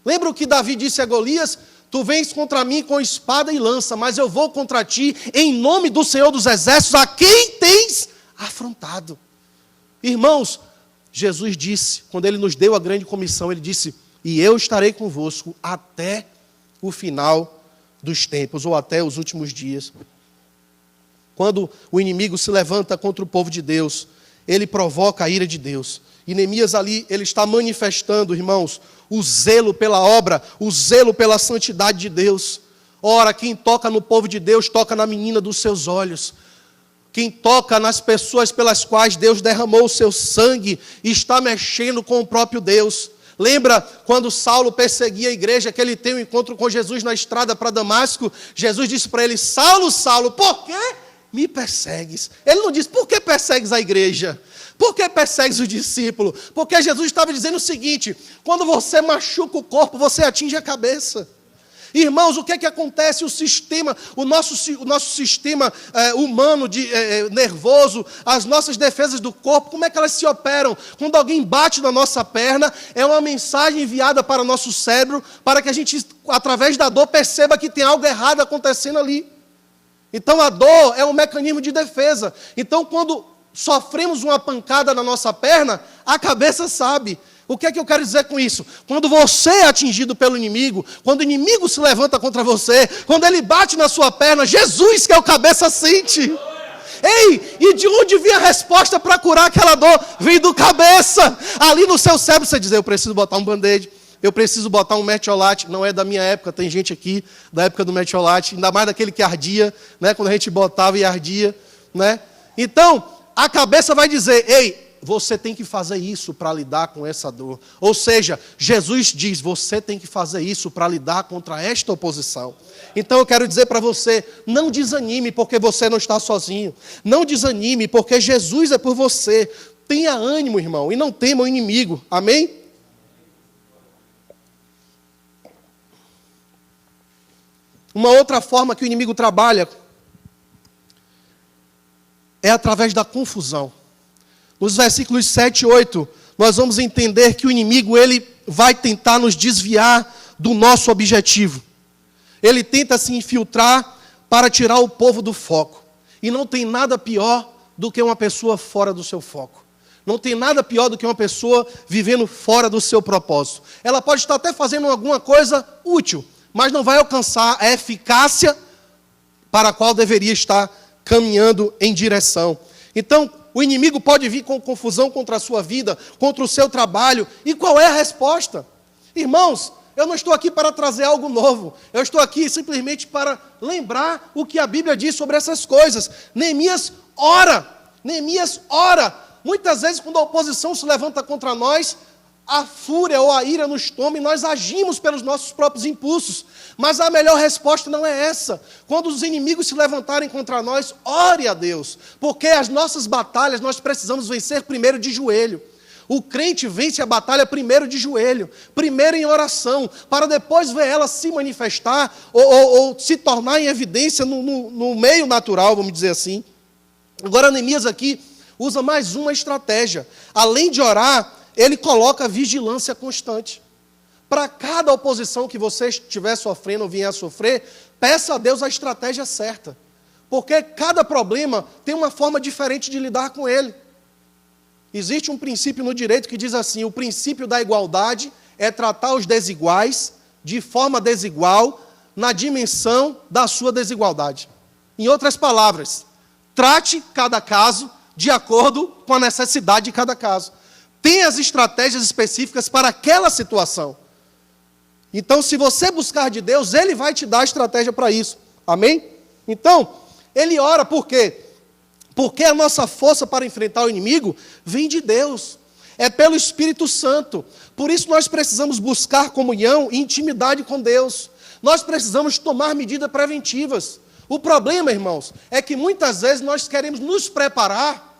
Lembra o que Davi disse a Golias? Tu vens contra mim com espada e lança, mas eu vou contra ti em nome do Senhor dos Exércitos, a quem tens afrontado. Irmãos, Jesus disse, quando ele nos deu a grande comissão, ele disse: e eu estarei convosco até o final dos tempos, ou até os últimos dias. Quando o inimigo se levanta contra o povo de Deus, ele provoca a ira de Deus. E Neemias ali, ele está manifestando, irmãos, o zelo pela obra, o zelo pela santidade de Deus. Ora, quem toca no povo de Deus, toca na menina dos seus olhos. Quem toca nas pessoas pelas quais Deus derramou o seu sangue, está mexendo com o próprio Deus. Lembra quando Saulo perseguia a igreja, que ele tem um encontro com Jesus na estrada para Damasco? Jesus disse para ele: Saulo, Saulo, por que me persegues? Ele não disse: por que persegues a igreja? Por que persegues o discípulo? Porque Jesus estava dizendo o seguinte: quando você machuca o corpo, você atinge a cabeça. Irmãos, o que é que acontece? O nosso sistema humano, nervoso, as nossas defesas do corpo, como é que elas se operam? Quando alguém bate na nossa perna, é uma mensagem enviada para o nosso cérebro, para que a gente, através da dor, perceba que tem algo errado acontecendo ali. Então a dor é um mecanismo de defesa. Então quando sofremos uma pancada na nossa perna, a cabeça sabe. O que é que eu quero dizer com isso? Quando você é atingido pelo inimigo, quando o inimigo se levanta contra você, quando ele bate na sua perna, Jesus, que é o cabeça, sente. Ei, e de onde vem a resposta para curar aquela dor? Vem do cabeça. Ali no seu cérebro você diz: eu preciso botar um band-aid, eu preciso botar um metiolate. Não é da minha época, tem gente aqui da época do metiolate, ainda mais daquele que ardia, né? Quando a gente botava e ardia, né? Então, a cabeça vai dizer: ei, você tem que fazer isso para lidar com essa dor. Ou seja, Jesus diz: você tem que fazer isso para lidar contra esta oposição. Então eu quero dizer para você: não desanime porque você não está sozinho. Não desanime porque Jesus é por você. Tenha ânimo, irmão, e não tema o inimigo. Amém? Uma outra forma que o inimigo trabalha é através da confusão. Nos versículos 7 e 8, nós vamos entender que o inimigo, ele vai tentar nos desviar do nosso objetivo. Ele tenta se infiltrar para tirar o povo do foco. E não tem nada pior do que uma pessoa fora do seu foco. Não tem nada pior do que uma pessoa vivendo fora do seu propósito. Ela pode estar até fazendo alguma coisa útil, mas não vai alcançar a eficácia para a qual deveria estar caminhando em direção. Então, o inimigo pode vir com confusão contra a sua vida, contra o seu trabalho. E qual é a resposta? Irmãos, eu não estou aqui para trazer algo novo. Eu estou aqui simplesmente para lembrar o que a Bíblia diz sobre essas coisas. Neemias ora. Neemias ora. Muitas vezes, quando a oposição se levanta contra nós, a fúria ou a ira nos toma e nós agimos pelos nossos próprios impulsos. Mas a melhor resposta não é essa. Quando os inimigos se levantarem contra nós, ore a Deus. Porque as nossas batalhas nós precisamos vencer primeiro de joelho. O crente vence a batalha primeiro de joelho, primeiro em oração, para depois ver ela se manifestar ou se tornar em evidência no meio natural, vamos dizer assim. Agora, Neemias aqui usa mais uma estratégia. Além de orar, ele coloca vigilância constante. Para cada oposição que você estiver sofrendo ou vier a sofrer, peça a Deus a estratégia certa. Porque cada problema tem uma forma diferente de lidar com ele. Existe um princípio no direito que diz assim: o princípio da igualdade é tratar os desiguais de forma desigual na dimensão da sua desigualdade. Em outras palavras, trate cada caso de acordo com a necessidade de cada caso. Tem as estratégias específicas para aquela situação. Então, se você buscar de Deus, Ele vai te dar a estratégia para isso. Amém? Então, ele ora por quê? Porque a nossa força para enfrentar o inimigo vem de Deus. É pelo Espírito Santo. Por isso nós precisamos buscar comunhão e intimidade com Deus. Nós precisamos tomar medidas preventivas. O problema, irmãos, é que muitas vezes nós queremos nos preparar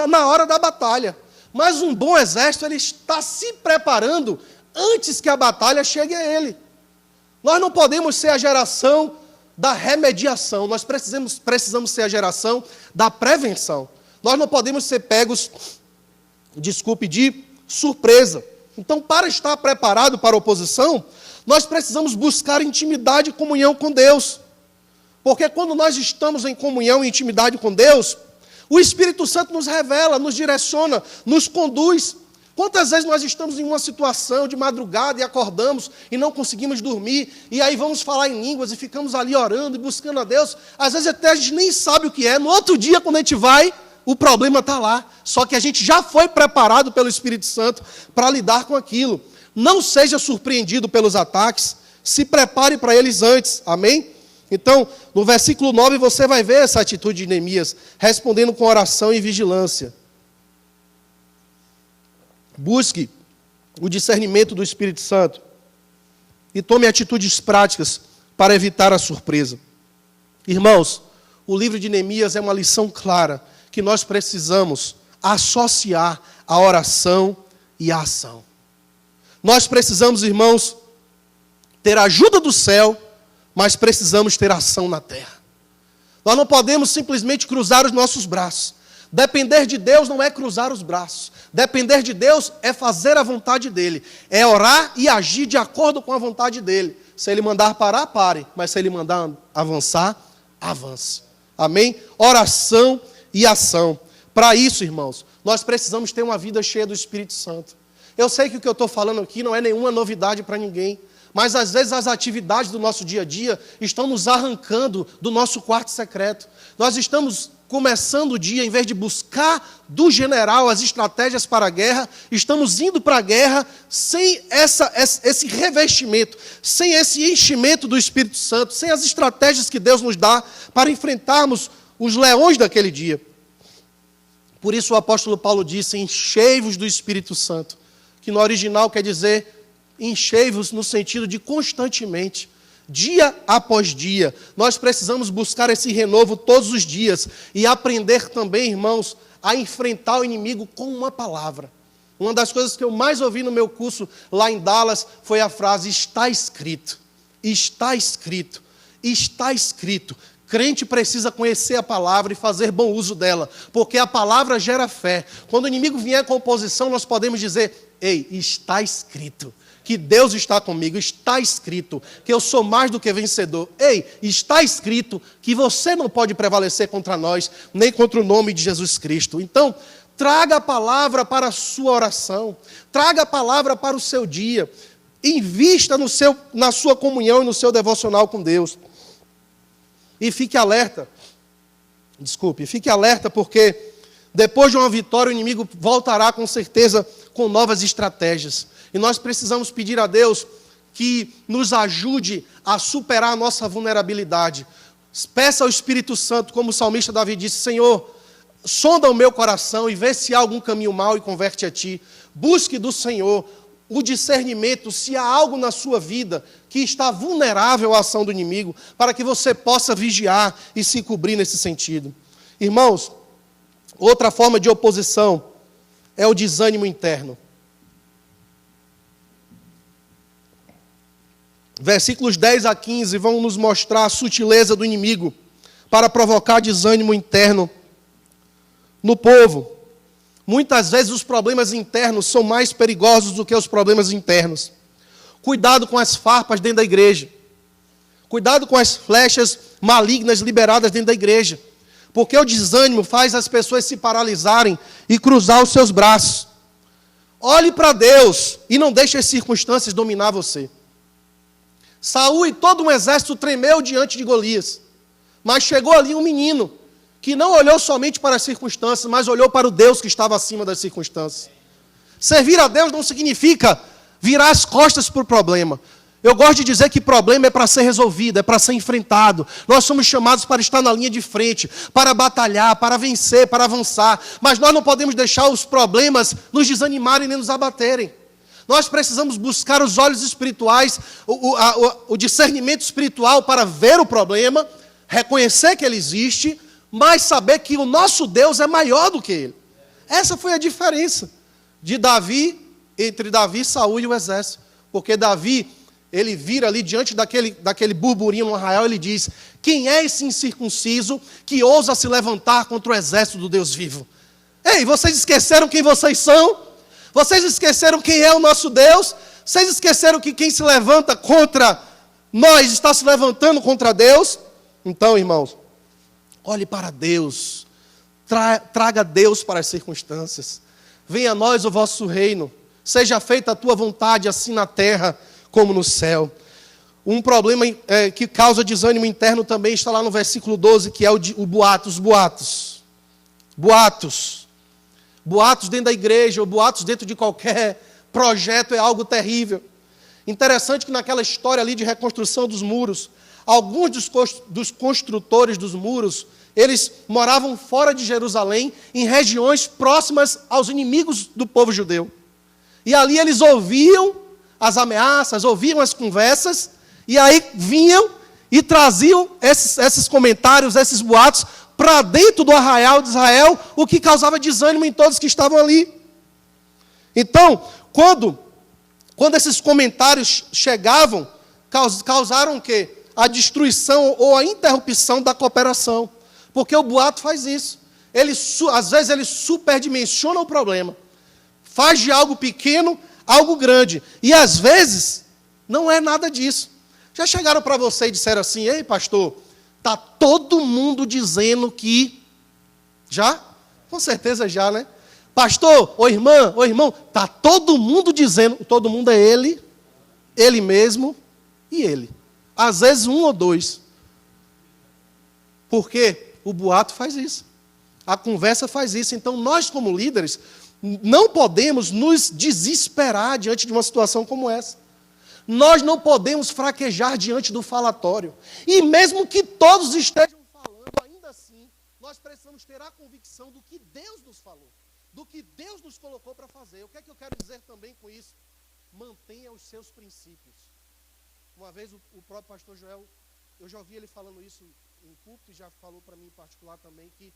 na hora da batalha. Mas um bom exército, ele está se preparando antes que a batalha chegue a ele. Nós não podemos ser a geração da remediação, nós precisamos ser a geração da prevenção. Nós não podemos ser pegos, de surpresa. Então, para estar preparado para a oposição, nós precisamos buscar intimidade e comunhão com Deus. Porque quando nós estamos em comunhão e intimidade com Deus, o Espírito Santo nos revela, nos direciona, nos conduz. Quantas vezes nós estamos em uma situação de madrugada e acordamos e não conseguimos dormir, e aí vamos falar em línguas e ficamos ali orando e buscando a Deus, às vezes até a gente nem sabe o que é, no outro dia quando a gente vai, o problema está lá, só que a gente já foi preparado pelo Espírito Santo para lidar com aquilo. Não seja surpreendido pelos ataques, se prepare para eles antes, amém? Então, no versículo 9 você vai ver essa atitude de Neemias, respondendo com oração e vigilância. Busque o discernimento do Espírito Santo e tome atitudes práticas para evitar a surpresa. Irmãos, o livro de Neemias é uma lição clara que nós precisamos associar a oração e a ação. Nós precisamos, irmãos, ter a ajuda do céu, mas precisamos ter ação na terra. Nós não podemos simplesmente cruzar os nossos braços. Depender de Deus não é cruzar os braços. Depender de Deus é fazer a vontade dEle. É orar e agir de acordo com a vontade dEle. Se Ele mandar parar, pare. Mas se Ele mandar avançar, avance. Amém? Oração e ação. Para isso, irmãos, nós precisamos ter uma vida cheia do Espírito Santo. Eu sei que o que eu estou falando aqui não é nenhuma novidade para ninguém. Mas às vezes as atividades do nosso dia a dia estão nos arrancando do nosso quarto secreto. Nós estamos começando o dia, em vez de buscar do general as estratégias para a guerra, estamos indo para a guerra sem esse revestimento, sem esse enchimento do Espírito Santo, sem as estratégias que Deus nos dá para enfrentarmos os leões daquele dia. Por isso o apóstolo Paulo disse: enchei-vos do Espírito Santo, que no original quer dizer enchei-vos no sentido de constantemente, dia após dia. Nós precisamos buscar esse renovo todos os dias e aprender também, irmãos, a enfrentar o inimigo com uma palavra. Uma das coisas que eu mais ouvi no meu curso lá em Dallas foi a frase: está escrito, está escrito, está escrito. Crente precisa conhecer a palavra e fazer bom uso dela, porque a palavra gera fé. Quando o inimigo vier com oposição, nós podemos dizer: ei, está escrito que Deus está comigo, está escrito que eu sou mais do que vencedor. Ei, está escrito que você não pode prevalecer contra nós, nem contra o nome de Jesus Cristo. Então, traga a palavra para a sua oração, traga a palavra para o seu dia, invista na sua comunhão e no seu devocional com Deus. E fique alerta, porque depois de uma vitória o inimigo voltará com certeza com novas estratégias. E nós precisamos pedir a Deus que nos ajude a superar a nossa vulnerabilidade. Peça ao Espírito Santo, como o salmista Davi disse: Senhor, sonda o meu coração e vê se há algum caminho mau e converte a Ti. Busque do Senhor o discernimento, se há algo na sua vida que está vulnerável à ação do inimigo, para que você possa vigiar e se cobrir nesse sentido. Irmãos, outra forma de oposição é o desânimo interno. Versículos 10 a 15 vão nos mostrar a sutileza do inimigo para provocar desânimo interno no povo. Muitas vezes os problemas internos são mais perigosos do que os problemas internos. Cuidado com as farpas dentro da igreja. Cuidado com as flechas malignas liberadas dentro da igreja. Porque o desânimo faz as pessoas se paralisarem e cruzar os seus braços. Olhe para Deus e não deixe as circunstâncias dominar você. Saul e todo um exército tremeu diante de Golias. Mas chegou ali um menino que não olhou somente para as circunstâncias, mas olhou para o Deus que estava acima das circunstâncias. Servir a Deus não significa virar as costas para o problema. Eu gosto de dizer que problema é para ser resolvido, é para ser enfrentado. Nós somos chamados para estar na linha de frente, para batalhar, para vencer, para avançar. Mas nós não podemos deixar os problemas nos desanimarem nem nos abaterem. Nós precisamos buscar os olhos espirituais, o discernimento espiritual para ver o problema, reconhecer que ele existe, mas saber que o nosso Deus é maior do que ele. Essa foi a diferença entre Davi, Saul e o exército. Porque Davi, ele vira ali diante daquele burburinho no arraial, ele diz: quem é esse incircunciso que ousa se levantar contra o exército do Deus vivo? Ei, vocês esqueceram quem vocês são? Vocês esqueceram quem é o nosso Deus? Vocês esqueceram que quem se levanta contra nós está se levantando contra Deus? Então, irmãos, olhe para Deus, traga Deus para as circunstâncias. Venha a nós o vosso reino, seja feita a tua vontade, assim na terra como no céu. Um problema que causa desânimo interno também está lá no versículo 12, que é o boato, os boatos. Boatos dentro da igreja, ou boatos dentro de qualquer projeto é algo terrível. Interessante que naquela história ali de reconstrução dos muros, alguns dos construtores dos muros, eles moravam fora de Jerusalém, em regiões próximas aos inimigos do povo judeu. E ali eles ouviam as ameaças, ouviam as conversas, e aí vinham e traziam esses comentários, esses boatos, para dentro do arraial de Israel, o que causava desânimo em todos que estavam ali. Então, quando esses comentários chegavam, causaram o quê? A destruição ou a interrupção da cooperação. Porque o boato faz isso. Às vezes ele superdimensiona o problema. Faz de algo pequeno algo grande. E às vezes não é nada disso. Já chegaram para você e disseram assim: ei, pastor, está todo mundo dizendo que... Já? Com certeza já, né? Pastor, ô irmão, está todo mundo dizendo... Todo mundo é ele mesmo e ele. Às vezes um ou dois. Porque o boato faz isso. A conversa faz isso. Então nós, como líderes, não podemos nos desesperar diante de uma situação como essa. Nós não podemos fraquejar diante do falatório. E mesmo que todos estejam falando, ainda assim, nós precisamos ter a convicção do que Deus nos falou, do que Deus nos colocou para fazer. O que é que eu quero dizer também com isso? Mantenha os seus princípios. Uma vez o próprio pastor Joel, eu já ouvi ele falando isso em púlpito e já falou para mim em particular também, que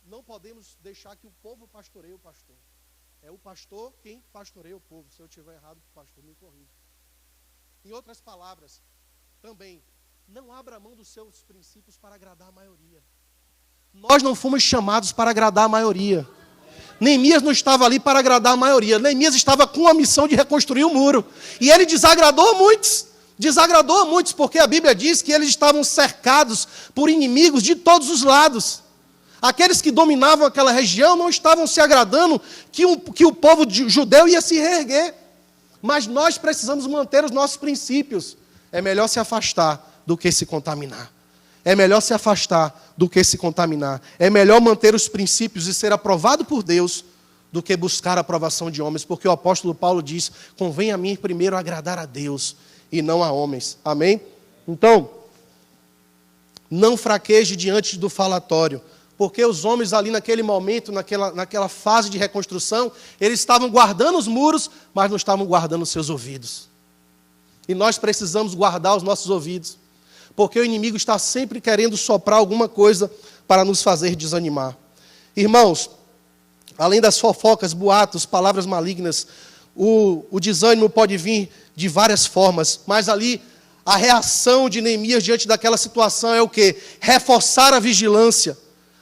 não podemos deixar que o povo pastoreie o pastor. É o pastor quem pastoreia o povo. Se eu estiver errado, o pastor me corrige. Em outras palavras, também, não abra mão dos seus princípios para agradar a maioria. Nós não fomos chamados para agradar a maioria. Neemias não estava ali para agradar a maioria. Neemias estava com a missão de reconstruir o muro. E ele desagradou a muitos. Porque a Bíblia diz que eles estavam cercados por inimigos de todos os lados. Aqueles que dominavam aquela região não estavam se agradando que o povo judeu ia se reerguer. Mas nós precisamos manter os nossos princípios. É melhor se afastar do que se contaminar. É melhor se afastar do que se contaminar. É melhor manter os princípios e ser aprovado por Deus do que buscar a aprovação de homens, porque o apóstolo Paulo diz, convém a mim primeiro agradar a Deus e não a homens. Amém? Então, não fraqueje diante do falatório, porque os homens ali naquele momento, naquela fase de reconstrução, eles estavam guardando os muros, mas não estavam guardando os seus ouvidos. E nós precisamos guardar os nossos ouvidos, porque o inimigo está sempre querendo soprar alguma coisa para nos fazer desanimar. Irmãos, além das fofocas, boatos, palavras malignas, o desânimo pode vir de várias formas, mas ali a reação de Neemias diante daquela situação é o quê? Reforçar a vigilância,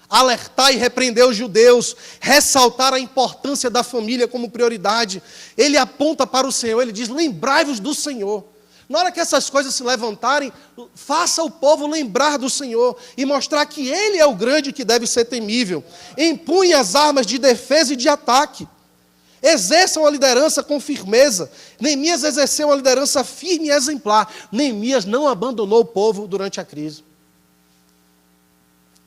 alertar e repreender os judeus, ressaltar a importância da família como prioridade. Ele aponta para o Senhor, ele diz, lembrai-vos do Senhor. Na hora que essas coisas se levantarem, faça o povo lembrar do Senhor e mostrar que Ele é o grande que deve ser temível. Empunhe as armas de defesa e de ataque. Exerçam a liderança com firmeza. Neemias exerceu uma liderança firme e exemplar. Neemias não abandonou o povo durante a crise.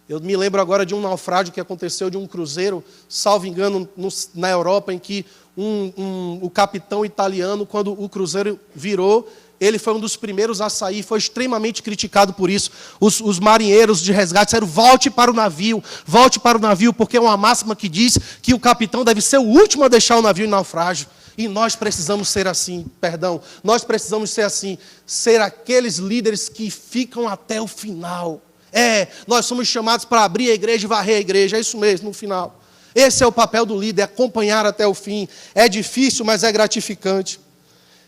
Eu me lembro agora de um naufrágio que aconteceu de um cruzeiro, salvo engano, na Europa, em que o capitão italiano, quando o cruzeiro virou, ele foi um dos primeiros a sair, foi extremamente criticado por isso. Os marinheiros de resgate disseram, volte para o navio, porque é uma máxima que diz que o capitão deve ser o último a deixar o navio em naufrágio. E nós precisamos ser assim, nós precisamos ser assim, ser aqueles líderes que ficam até o final. Nós somos chamados para abrir a igreja e varrer a igreja, é isso mesmo, no final. Esse é o papel do líder, acompanhar até o fim. É difícil, mas é gratificante.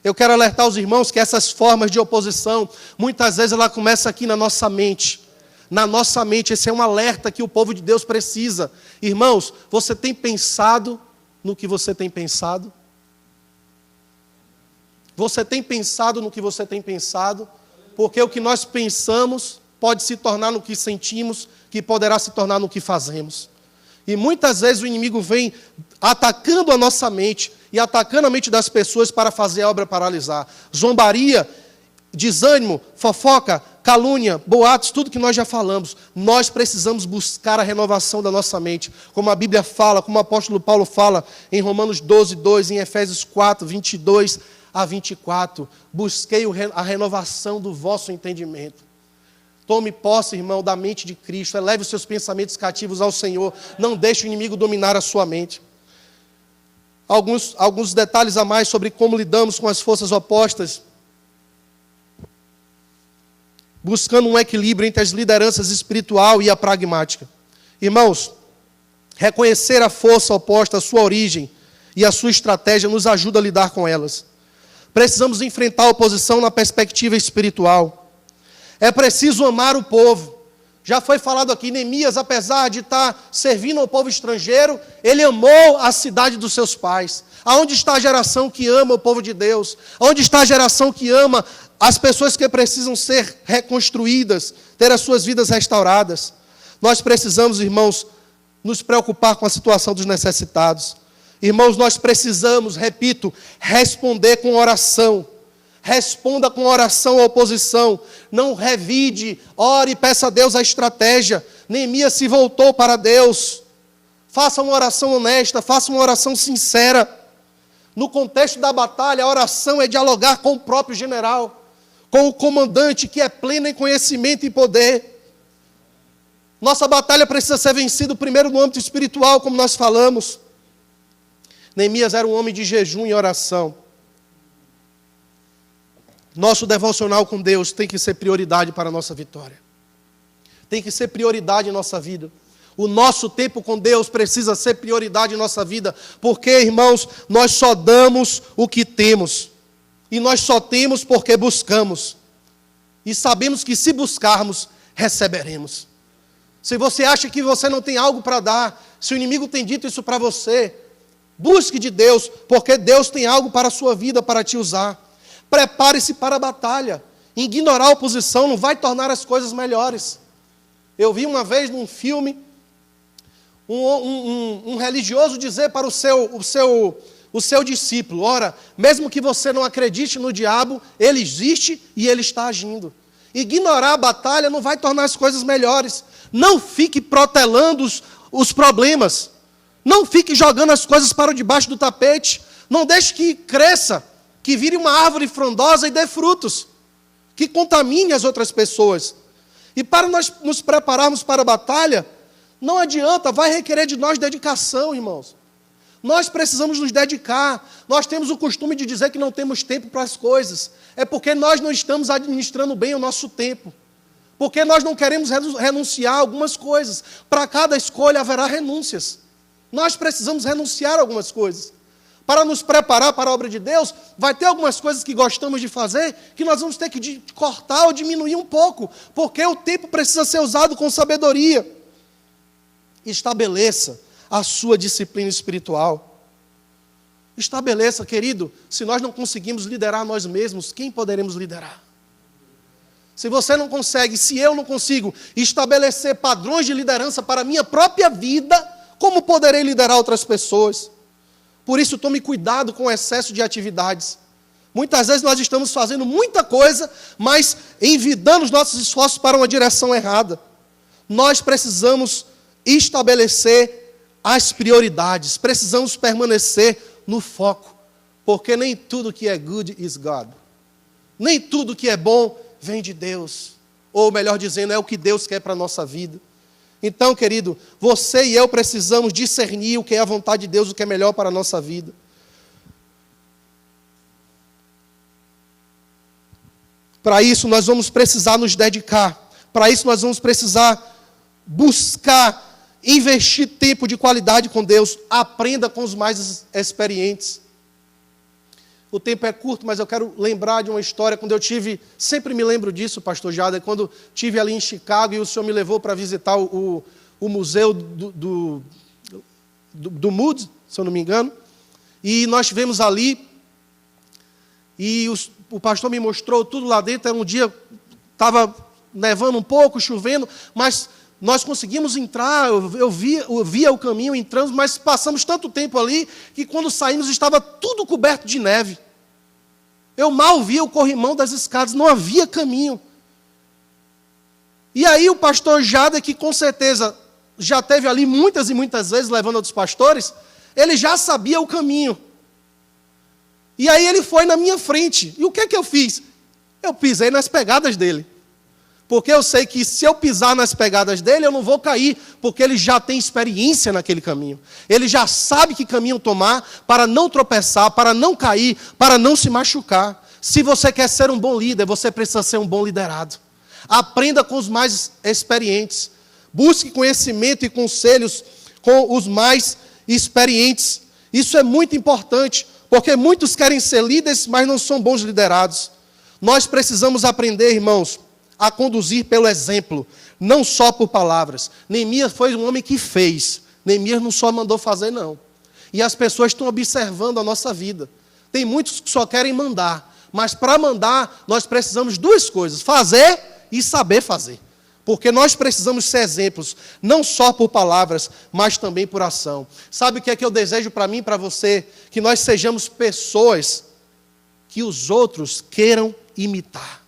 Eu quero alertar os irmãos que essas formas de oposição, muitas vezes ela começa aqui na nossa mente. Na nossa mente, esse é um alerta que o povo de Deus precisa. Irmãos, você tem pensado no que você tem pensado? Você tem pensado no que você tem pensado? Porque o que nós pensamos pode se tornar no que sentimos, que poderá se tornar no que fazemos. E muitas vezes o inimigo vem atacando a nossa mente e atacando a mente das pessoas para fazer a obra paralisar. Zombaria, desânimo, fofoca, calúnia, boatos, tudo que nós já falamos. Nós precisamos buscar a renovação da nossa mente. Como a Bíblia fala, como o apóstolo Paulo fala em Romanos 12, 2, em Efésios 4, 22 a 24. Busquei a renovação do vosso entendimento. Tome posse, irmão, da mente de Cristo. Eleve os seus pensamentos cativos ao Senhor. Não deixe o inimigo dominar a sua mente. Alguns detalhes a mais sobre como lidamos com as forças opostas. Buscando um equilíbrio entre as lideranças espiritual e a pragmática. Irmãos, reconhecer a força oposta, a sua origem e a sua estratégia nos ajuda a lidar com elas. Precisamos enfrentar a oposição na perspectiva espiritual. É preciso amar o povo. Já foi falado aqui, Neemias, apesar de estar servindo ao povo estrangeiro, ele amou a cidade dos seus pais. Aonde está a geração que ama o povo de Deus? Aonde está a geração que ama as pessoas que precisam ser reconstruídas, ter as suas vidas restauradas? Nós precisamos, irmãos, nos preocupar com a situação dos necessitados. Irmãos, nós precisamos, repito, responder com oração. Responda com oração à oposição. Não revide, ore e peça a Deus a estratégia. Neemias se voltou para Deus. Faça uma oração honesta, faça uma oração sincera. No contexto da batalha, a oração é dialogar com o próprio general, com o comandante que é pleno em conhecimento e poder. Nossa batalha precisa ser vencida primeiro no âmbito espiritual, como nós falamos. Neemias era um homem de jejum e oração. Nosso devocional com Deus tem que ser prioridade para a nossa vitória. Tem que ser prioridade em nossa vida. O nosso tempo com Deus precisa ser prioridade em nossa vida. Porque, irmãos, nós só damos o que temos. E nós só temos porque buscamos. E sabemos que se buscarmos, receberemos. Se você acha que você não tem algo para dar, se o inimigo tem dito isso para você, busque de Deus, porque Deus tem algo para a sua vida, para te usar. Prepare-se para a batalha. Ignorar a oposição não vai tornar as coisas melhores. Eu vi uma vez num filme um religioso dizer para o seu discípulo, ora, mesmo que você não acredite no diabo, ele existe e ele está agindo. Ignorar a batalha não vai tornar as coisas melhores. Não fique protelando os problemas. Não fique jogando as coisas para debaixo do tapete. Não deixe que cresça, que vire uma árvore frondosa e dê frutos, que contamine as outras pessoas. E para nós nos prepararmos para a batalha, não adianta, vai requerer de nós dedicação, irmãos. Nós precisamos nos dedicar. Nós temos o costume de dizer que não temos tempo para as coisas. É porque nós não estamos administrando bem o nosso tempo. Porque nós não queremos renunciar a algumas coisas. Para cada escolha haverá renúncias. Nós precisamos renunciar a algumas coisas. Para nos preparar para a obra de Deus, vai ter algumas coisas que gostamos de fazer que nós vamos ter que cortar ou diminuir um pouco. Porque o tempo precisa ser usado com sabedoria. Estabeleça a sua disciplina espiritual. Estabeleça, querido, se nós não conseguimos liderar nós mesmos, quem poderemos liderar? Se você não consegue, se eu não consigo estabelecer padrões de liderança para a minha própria vida, como poderei liderar outras pessoas? Por isso, tome cuidado com o excesso de atividades. Muitas vezes nós estamos fazendo muita coisa, mas envidando os nossos esforços para uma direção errada. Nós precisamos estabelecer as prioridades, precisamos permanecer no foco, porque nem tudo que é good is God. Nem tudo que é bom vem de Deus, ou melhor dizendo, é o que Deus quer para a nossa vida. Então, querido, você e eu precisamos discernir o que é a vontade de Deus, o que é melhor para a nossa vida. Para isso, nós vamos precisar nos dedicar. Para isso, nós vamos precisar buscar investir tempo de qualidade com Deus. Aprenda com os mais experientes. O tempo é curto, mas eu quero lembrar de uma história. Quando eu tive, sempre me lembro disso, pastor Jader, quando estive ali em Chicago e o senhor me levou para visitar o museu do Moody, se eu não me engano. E nós estivemos ali e o pastor me mostrou tudo lá dentro. Era um dia, estava nevando um pouco, chovendo, mas nós conseguimos entrar, eu via o caminho, entramos, mas passamos tanto tempo ali, que quando saímos estava tudo coberto de neve. Eu mal via o corrimão das escadas, não havia caminho. E aí o pastor Jader, que com certeza já esteve ali muitas e muitas vezes, levando outros pastores, ele já sabia o caminho. E aí ele foi na minha frente. E o que é que eu fiz? Eu pisei nas pegadas dele. Porque eu sei que se eu pisar nas pegadas dele, eu não vou cair, porque ele já tem experiência naquele caminho. Ele já sabe que caminho tomar para não tropeçar, para não cair, para não se machucar. Se você quer ser um bom líder, você precisa ser um bom liderado. Aprenda com os mais experientes. Busque conhecimento e conselhos com os mais experientes. Isso é muito importante, porque muitos querem ser líderes, mas não são bons liderados. Nós precisamos aprender, irmãos, a conduzir pelo exemplo, não só por palavras. Neemias foi um homem que fez. Neemias não só mandou fazer, não. E as pessoas estão observando a nossa vida. Tem muitos que só querem mandar, mas para mandar, nós precisamos de duas coisas: fazer e saber fazer. Porque nós precisamos ser exemplos, não só por palavras, mas também por ação. Sabe o que é que eu desejo para mim e para você? Que nós sejamos pessoas que os outros queiram imitar.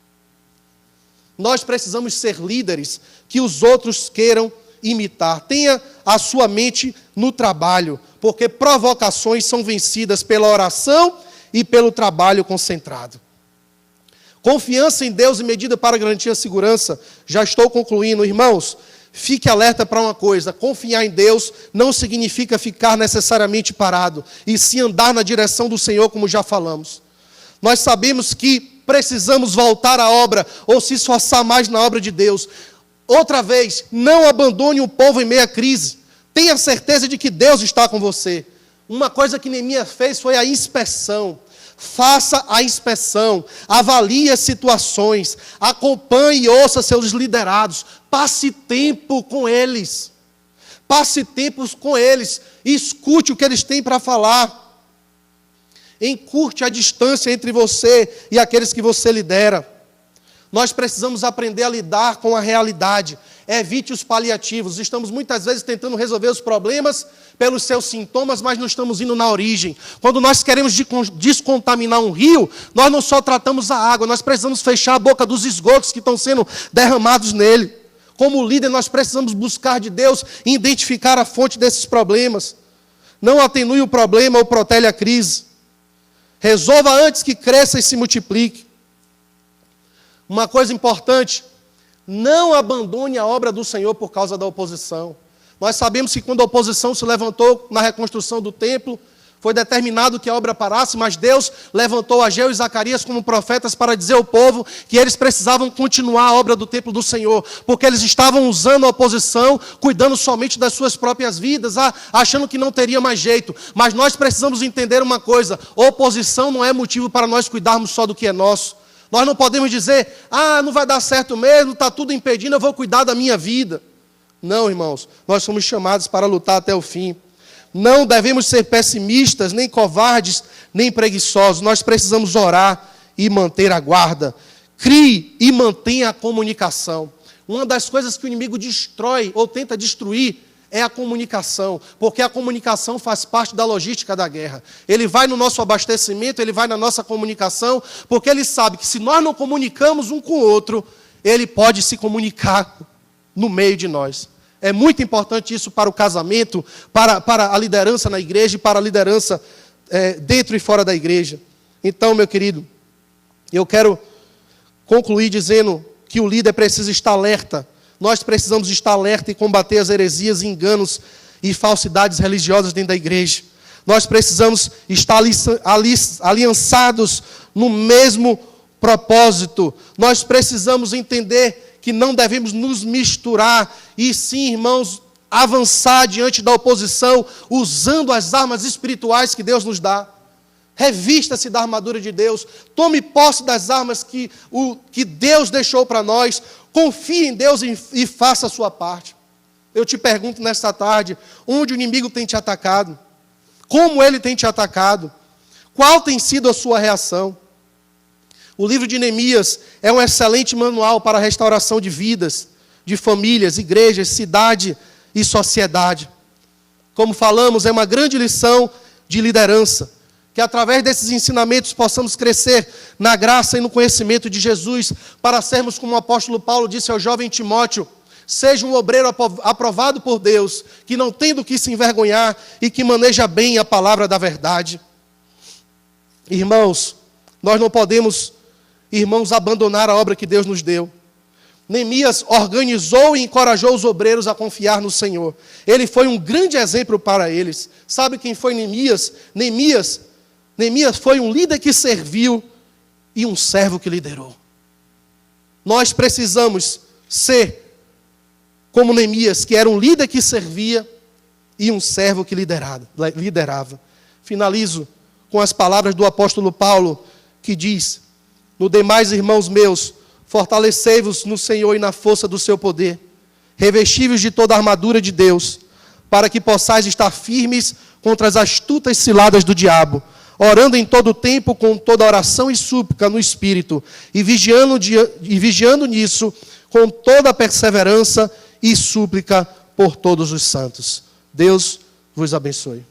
Nós precisamos ser líderes que os outros queiram imitar. Tenha a sua mente no trabalho, porque provocações são vencidas pela oração e pelo trabalho concentrado. Confiança em Deus e medida para garantir a segurança. Já estou concluindo, irmãos. Fique alerta para uma coisa: confiar em Deus não significa ficar necessariamente parado, e sim andar na direção do Senhor, como já falamos. Nós sabemos que precisamos voltar à obra, ou se esforçar mais na obra de Deus. Outra vez, não abandone o povo em meia crise. Tenha certeza de que Deus está com você. Uma coisa que Neemias fez foi a inspeção. Faça a inspeção, avalie as situações, acompanhe e ouça seus liderados, passe tempo com eles. Passe tempo com eles, escute o que eles têm para falar. Encurte a distância entre você e aqueles que você lidera. Nós precisamos aprender a lidar com a realidade. Evite os paliativos. Estamos muitas vezes tentando resolver os problemas pelos seus sintomas, mas não estamos indo na origem. Quando nós queremos descontaminar um rio, nós não só tratamos a água, nós precisamos fechar a boca dos esgotos que estão sendo derramados nele. Como líder, nós precisamos buscar de Deus e identificar a fonte desses problemas. Não atenue o problema ou protele a crise. Resolva antes que cresça e se multiplique. Uma coisa importante, não abandone a obra do Senhor por causa da oposição. Nós sabemos que quando a oposição se levantou na reconstrução do templo, foi determinado que a obra parasse, mas Deus levantou Ageu e Zacarias como profetas para dizer ao povo que eles precisavam continuar a obra do templo do Senhor, porque eles estavam usando a oposição, cuidando somente das suas próprias vidas, achando que não teria mais jeito. Mas nós precisamos entender uma coisa: oposição não é motivo para nós cuidarmos só do que é nosso. Nós não podemos dizer, não vai dar certo mesmo, está tudo impedindo, eu vou cuidar da minha vida. Não, irmãos, nós somos chamados para lutar até o fim. Não devemos ser pessimistas, nem covardes, nem preguiçosos. Nós precisamos orar e manter a guarda. Crie e mantenha a comunicação. Uma das coisas que o inimigo destrói ou tenta destruir é a comunicação, porque a comunicação faz parte da logística da guerra. Ele vai no nosso abastecimento, ele vai na nossa comunicação, porque ele sabe que se nós não comunicamos um com o outro, ele pode se comunicar no meio de nós. É muito importante isso para o casamento, para a liderança na igreja e para a liderança dentro e fora da igreja. Então, meu querido, eu quero concluir dizendo que o líder precisa estar alerta. Nós precisamos estar alerta e combater as heresias, enganos e falsidades religiosas dentro da igreja. Nós precisamos estar aliançados no mesmo propósito. Nós precisamos entender que não devemos nos misturar, e sim, irmãos, avançar diante da oposição, usando as armas espirituais que Deus nos dá. Revista-se da armadura de Deus, tome posse das armas que Deus deixou para nós, confie em Deus e faça a sua parte. Eu te pergunto nesta tarde, onde o inimigo tem te atacado? Como ele tem te atacado? Qual tem sido a sua reação? O livro de Neemias é um excelente manual para a restauração de vidas, de famílias, igrejas, cidade e sociedade. Como falamos, é uma grande lição de liderança, que através desses ensinamentos possamos crescer na graça e no conhecimento de Jesus, para sermos, como o apóstolo Paulo disse ao jovem Timóteo, seja um obreiro aprovado por Deus, que não tem do que se envergonhar e que maneja bem a palavra da verdade. Irmãos, nós não podemos, abandonar a obra que Deus nos deu. Neemias organizou e encorajou os obreiros a confiar no Senhor. Ele foi um grande exemplo para eles. Sabe quem foi Neemias? Neemias foi um líder que serviu e um servo que liderou. Nós precisamos ser como Neemias, que era um líder que servia e um servo que liderava. Finalizo com as palavras do apóstolo Paulo, que diz: no demais, irmãos meus, fortalecei-vos no Senhor e na força do seu poder, revesti-vos de toda a armadura de Deus, para que possais estar firmes contra as astutas ciladas do diabo, orando em todo o tempo com toda oração e súplica no Espírito, e vigiando nisso com toda a perseverança e súplica por todos os santos. Deus vos abençoe.